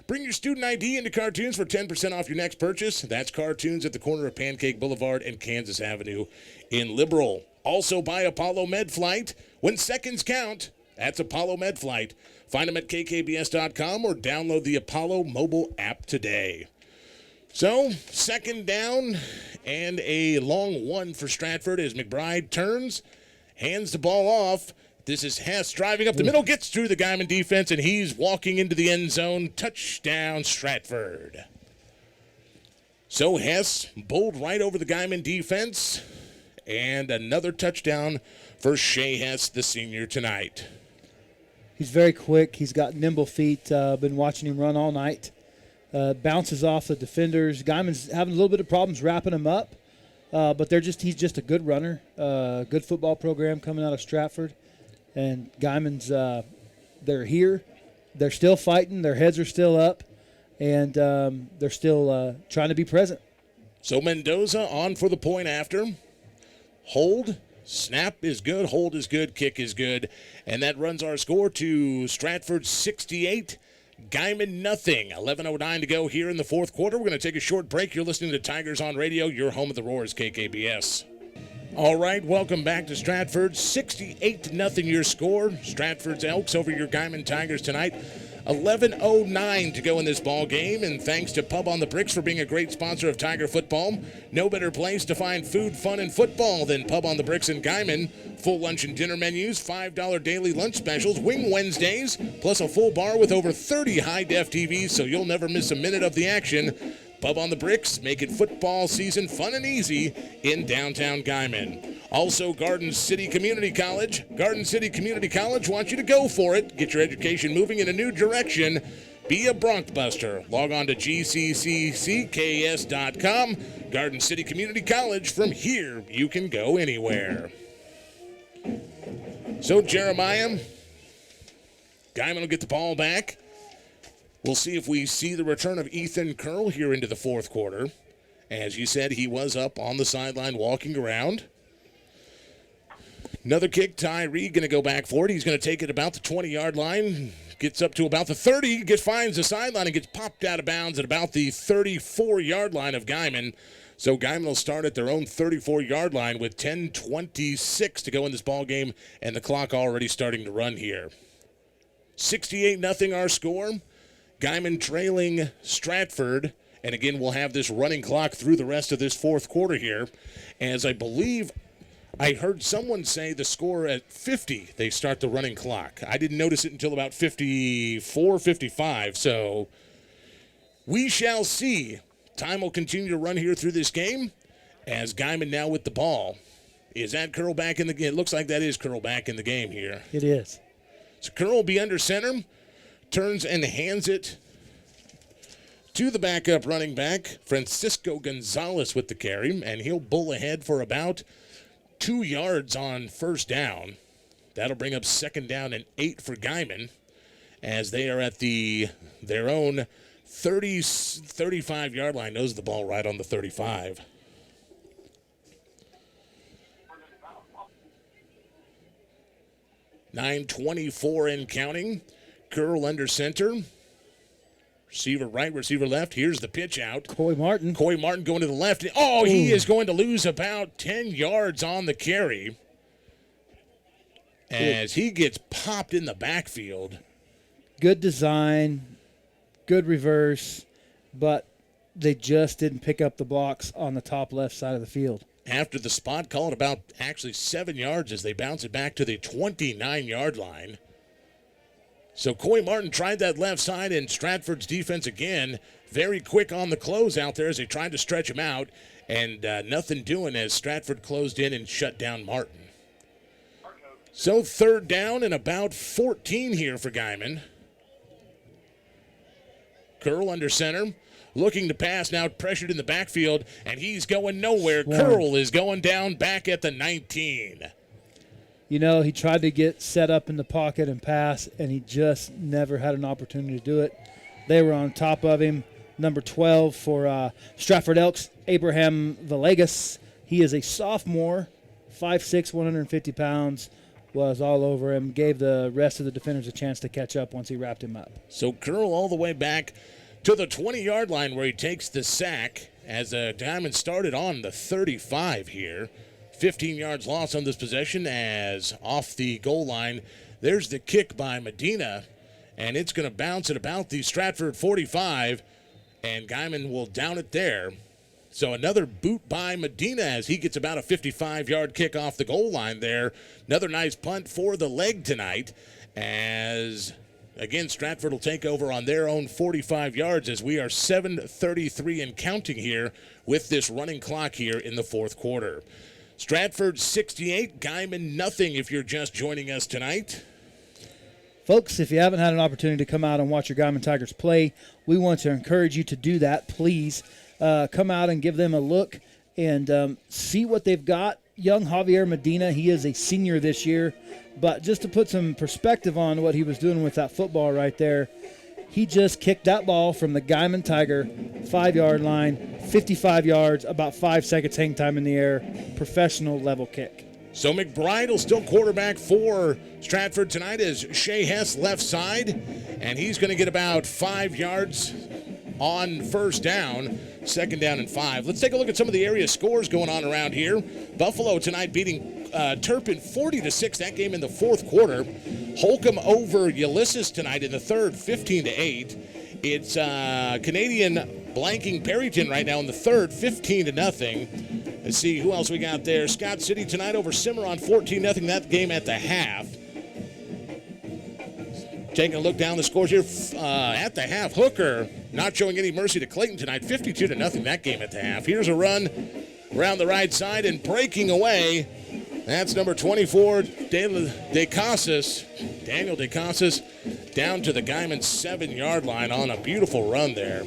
Bring your student ID into Cartoons for 10% off your next purchase. That's Cartoons at the corner of Pancake Boulevard and Kansas Avenue in Liberal. Also by Apollo MedFlight. When seconds count, that's Apollo MedFlight. Find them at kkbs.com or download the Apollo mobile app today. So, second down and a long one for Stratford as McBride turns, hands the ball off. This is Hess driving up the middle, gets through the Guymon defense, and he's walking into the end zone. Touchdown, Stratford. So Hess bowled right over the Guymon defense and another touchdown for Shea Hess, the senior, tonight. He's very quick. He's got nimble feet. Been watching him run all night. Bounces off the defenders. Guymon's having a little bit of problems wrapping him up, but he's just a good runner. Good football program coming out of Stratford. And Guymon's, they're here. They're still fighting. Their heads are still up, and they're still trying to be present. So Mendoza on for the point after. Hold. Snap is good. Hold is good. Kick is good. And that runs our score to Stratford 68. Guymon nothing. 11:09 to go here in the fourth quarter. We're going to take a short break. You're listening to Tigers on Radio. Your home of the Roars, KKBS. All right, welcome back to Stratford. 68-0 your score. Stratford's Elks over your Guymon Tigers tonight. 11:09 to go in this ball game, and thanks to Pub on the Bricks for being a great sponsor of Tiger football. No better place to find food, fun, and football than Pub on the Bricks in Guymon. Full lunch and dinner menus, $5 daily lunch specials, Wing Wednesdays, plus a full bar with over 30 high-def TVs, so you'll never miss a minute of the action. Pub on the Bricks, making football season fun and easy in downtown Guymon. Also, Garden City Community College. Garden City Community College wants you to go for it. Get your education moving in a new direction. Be a Bronkbuster. Log on to gcccs.com. Garden City Community College. From here, you can go anywhere. So, Jeremiah, Guymon will get the ball back. We'll see if we see the return of Ethan Curl here into the fourth quarter. As you said, he was up on the sideline walking around. Another kick, Tyree going to go back for it. He's going to take it about the 20-yard line. Gets up to about the 30, finds the sideline and gets popped out of bounds at about the 34-yard line of Guymon. So Guymon will start at their own 34-yard line with 10:26 to go in this ball game, and the clock already starting to run here. 68-0 our score. Guymon trailing Stratford, and again we'll have this running clock through the rest of this fourth quarter here, as I believe I heard someone say the score at 50 they start the running clock. I didn't notice it until about 54, 55, so we shall see. Time will continue to run here through this game as Guymon now with the ball. Is that Curl back in the game? It looks like that is Curl back in the game here. It is. So Curl will be under center. Turns and hands it to the backup running back, Francisco Gonzalez with the carry, and he'll bull ahead for about 2 yards on first down. That'll bring up second down and 8 for Guymon as they are at their own 35-yard line. Knows the ball right on the 35. .924 and counting. Curl under center. Receiver right, receiver left. Here's the pitch out. Coy Martin going to the left. Oh, he is going to lose about 10 yards on the carry as he gets popped in the backfield. Good design, good reverse, but they just didn't pick up the blocks on the top left side of the field. After the spot called about actually 7 yards as they bounce it back to the 29-yard line. So Coy Martin tried that left side, and Stratford's defense again very quick on the close out there as they tried to stretch him out, and nothing doing as Stratford closed in and shut down Martin. So third down and about 14 here for Guymon. Curl under center, looking to pass now, pressured in the backfield, and he's going nowhere. Wow. Curl is going down back at the 19. You know, he tried to get set up in the pocket and pass, and he just never had an opportunity to do it. They were on top of him. Number 12 for Stratford Elks, Abraham Villegas. He is a sophomore, 5'6", 150 pounds, was all over him, gave the rest of the defenders a chance to catch up once he wrapped him up. So Curl all the way back to the 20-yard line where he takes the sack as Guymon started on the 35 here. 15 yards lost on this possession as off the goal line. There's the kick by Medina, and it's going to bounce at about the Stratford 45, and Guymon will down it there. So another boot by Medina as he gets about a 55-yard kick off the goal line there. Another nice punt for the leg tonight as, again, Stratford will take over on their own 45 yards as we are 7:33 and counting here with this running clock here in the fourth quarter. Stratford 68, Guymon nothing if you're just joining us tonight. Folks, if you haven't had an opportunity to come out and watch your Guymon Tigers play, we want to encourage you to do that. Please come out and give them a look and see what they've got. Young Javier Medina, he is a senior this year, but just to put some perspective on what he was doing with that football right there, he just kicked that ball from the Guymon Tiger 5-yard line, 55 yards, about 5 seconds hang time in the air, professional level kick. So McBride will still quarterback for Stratford tonight as Shea Hess left side, and he's going to get about 5 yards on first down, 2nd down and 5. Let's take a look at some of the area scores going on around here. Buffalo tonight beating Turpin 40-6, that game in the 4th quarter. Holcomb over Ulysses tonight in the 3rd, 15-8. It's Canadian blanking Perryton right now in the 3rd, 15-0. Let's see who else we got there. Scott City tonight over Cimarron 14-0, that game at the half. Taking a look down the scores here at the half. Hooker not showing any mercy to Clayton tonight, 52-0, that game at the half. Here's a run around the right side and breaking away. That's number 24, Daniel DeCasas down to the Guymon 7-yard line on a beautiful run there.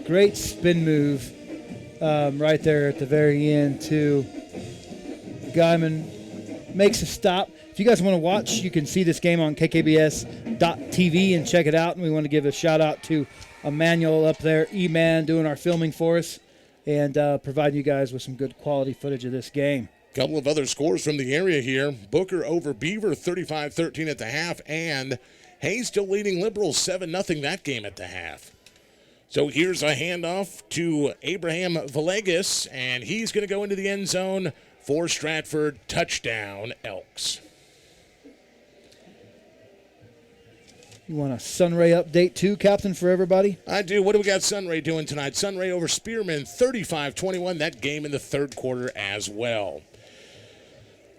Great spin move right there at the very end, too. Guymon makes a stop. If you guys want to watch, you can see this game on kkbs.tv and check it out. And we want to give a shout-out to Emmanuel up there, E-Man, doing our filming for us and providing you guys with some good quality footage of this game. Couple of other scores from the area here. Booker over Beaver, 35-13 at the half, and Hayes still leading Liberals 7-0 that game at the half. So here's a handoff to Abraham Villegas, and he's going to go into the end zone for Stratford. Touchdown, Elks. You want a Sunray update too, Captain, for everybody? I do. What do we got Sunray doing tonight? Sunray over Spearman, 35-21, that game in the 3rd quarter as well.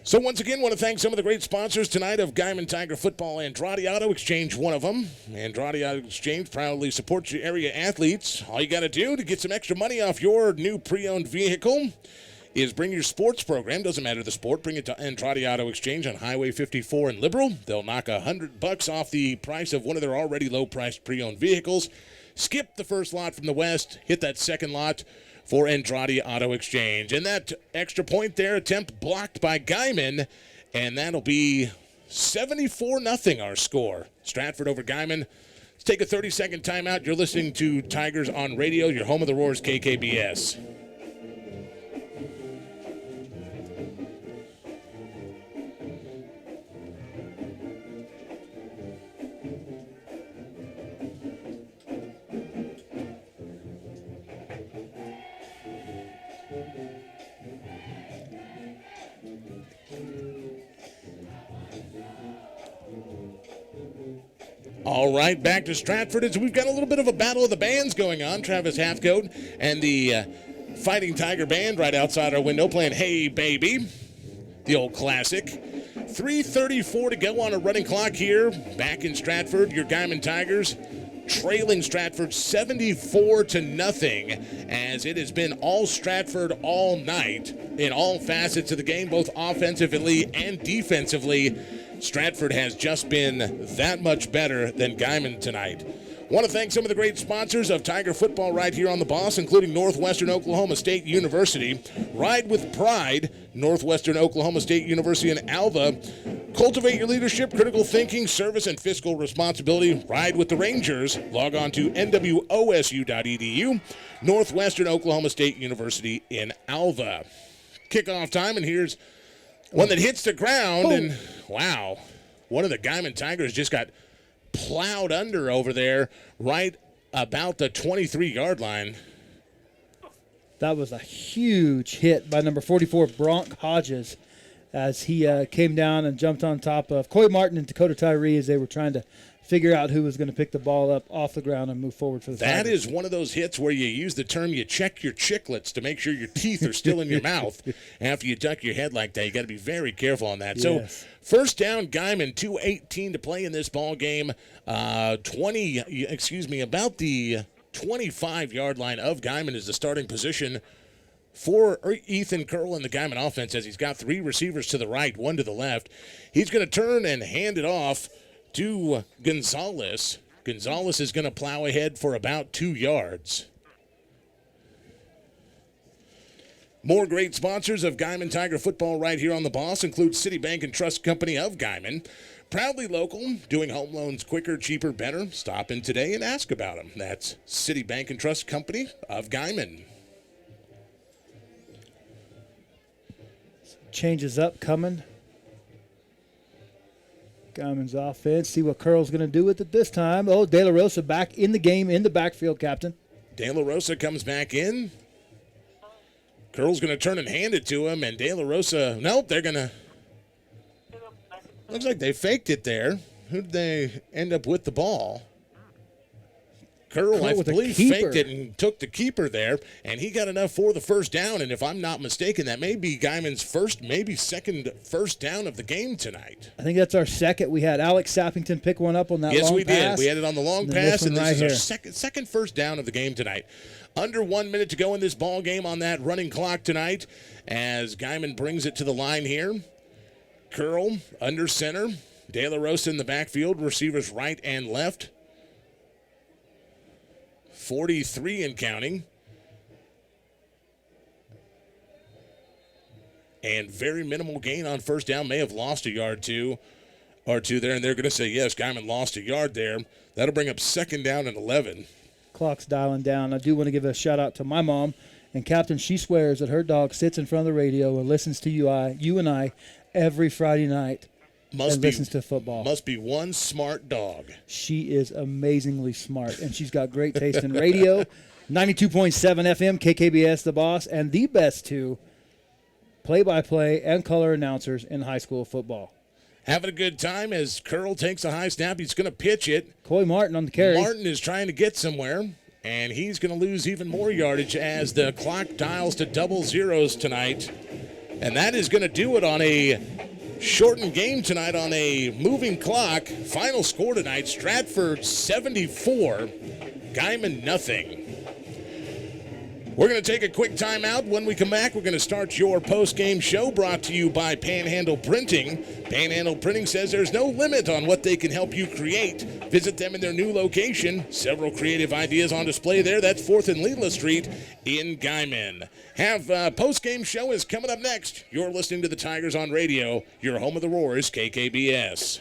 So once again, want to thank some of the great sponsors tonight of Guymon Tiger Football. Andrade Auto Exchange, one of them. Andrade Auto Exchange proudly supports your area athletes. All you got to do to get some extra money off your new pre-owned vehicle is bring your sports program. Doesn't matter the sport. Bring it to Andrade Auto Exchange on Highway 54 in Liberal. They'll knock $100 off the price of one of their already low-priced pre-owned vehicles. Skip the first lot from the west. Hit that second lot for Andrade Auto Exchange. And that extra point there, attempt blocked by Guymon, and that'll be 74-0 our score. Stratford over Guymon. Let's take a 30-second timeout. You're listening to Tigers on Radio, your home of the Roars, KKBS. All right, back to Stratford. We've got a little bit of a battle of the bands going on. Travis Hathcote and the Fighting Tiger Band right outside our window playing Hey Baby, the old classic. 3:34 to go on a running clock here. Back in Stratford, your Guymon Tigers trailing Stratford 74-0, as it has been all Stratford all night in all facets of the game, both offensively and defensively. Stratford has just been that much better than Guymon tonight. Want to thank some of the great sponsors of Tiger football right here on the Boss, including Northwestern Oklahoma State University. Ride with pride, Northwestern Oklahoma State University in Alva. Cultivate your leadership, critical thinking, service, and fiscal responsibility. Ride with the Rangers. Log on to nwosu.edu. Northwestern Oklahoma State University in Alva. Kickoff time, and here's one that hits the ground, and wow, one of the Guymon Tigers just got plowed under over there right about the 23-yard line. That was a huge hit by number 44, Bronk Hodges, as he came down and jumped on top of Coy Martin and Dakota Tyree as they were trying to figure out who was going to pick the ball up off the ground and move forward for the That Tigers. is one of those hits where you use the term you check your chiclets to make sure your teeth are still in your mouth after you duck your head like that. You got to be very careful on that. Yes. So first down, Guymon, 2:18 to play in this ball game. About the 25-yard line of Guymon is the starting position for Ethan Curl in the Guymon offense, as he's got 3 receivers to the right, 1 to the left. He's going to turn and hand it off to Gonzalez. Gonzalez is going to plow ahead for about 2 yards. More great sponsors of Guymon Tiger football right here on The Boss include City Bank and Trust Company of Guymon. Proudly local, doing home loans quicker, cheaper, better. Stop in today and ask about them. That's City Bank and Trust Company of Guymon. Changes up coming. Guymon's offense. See what Curl's going to do with it this time. Oh, De La Rosa back in the game in the backfield, Captain. De La Rosa comes back in. Curl's going to turn and hand it to him, and De La Rosa, nope, they're going to, looks like they faked it there. Who did they end up with the ball? Curl, I believe, faked it and took the keeper there, and he got enough for the first down. And if I'm not mistaken, that may be Guymon's first, maybe second first down of the game tonight. I think that's our second. We had Alex Sappington pick one up on that long pass. Yes, we did. We had it on the long pass, and this right is our second first down of the game tonight. Under 1 minute to go in this ball game on that running clock tonight as Guymon brings it to the line here. Curl under center. De La Rosa in the backfield. Receivers right and left. 43 and counting. And very minimal gain on first down. May have lost a yard or two there, and they're going to say, yes, Guymon lost a yard there. That'll bring up second down and 11. Clock's dialing down. I do want to give a shout-out to my mom. And, Captain, she swears that her dog sits in front of the radio and listens to you and I every Friday night. Listens to football. Must be one smart dog. She is amazingly smart, and she's got great taste in radio. 92.7 FM, KKBS, The Boss, and the best 2 play-by-play and color announcers in high school football. Having a good time as Curl takes a high snap. He's going to pitch it. Coy Martin on the carry. Martin is trying to get somewhere, and he's going to lose even more yardage as the clock dials to double zeros tonight. And that is going to do it on a shortened game tonight on a moving clock. Final score tonight, Stratford 74, Guymon nothing. We're going to take a quick timeout. When we come back, we're going to start your post-game show brought to you by Panhandle Printing. Panhandle Printing says there's no limit on what they can help you create. Visit them in their new location. Several creative ideas on display there. That's 4th and Leela Street in Guymon. Post-game show is coming up next. You're listening to the Tigers on radio. Your home of the Roars, KKBS.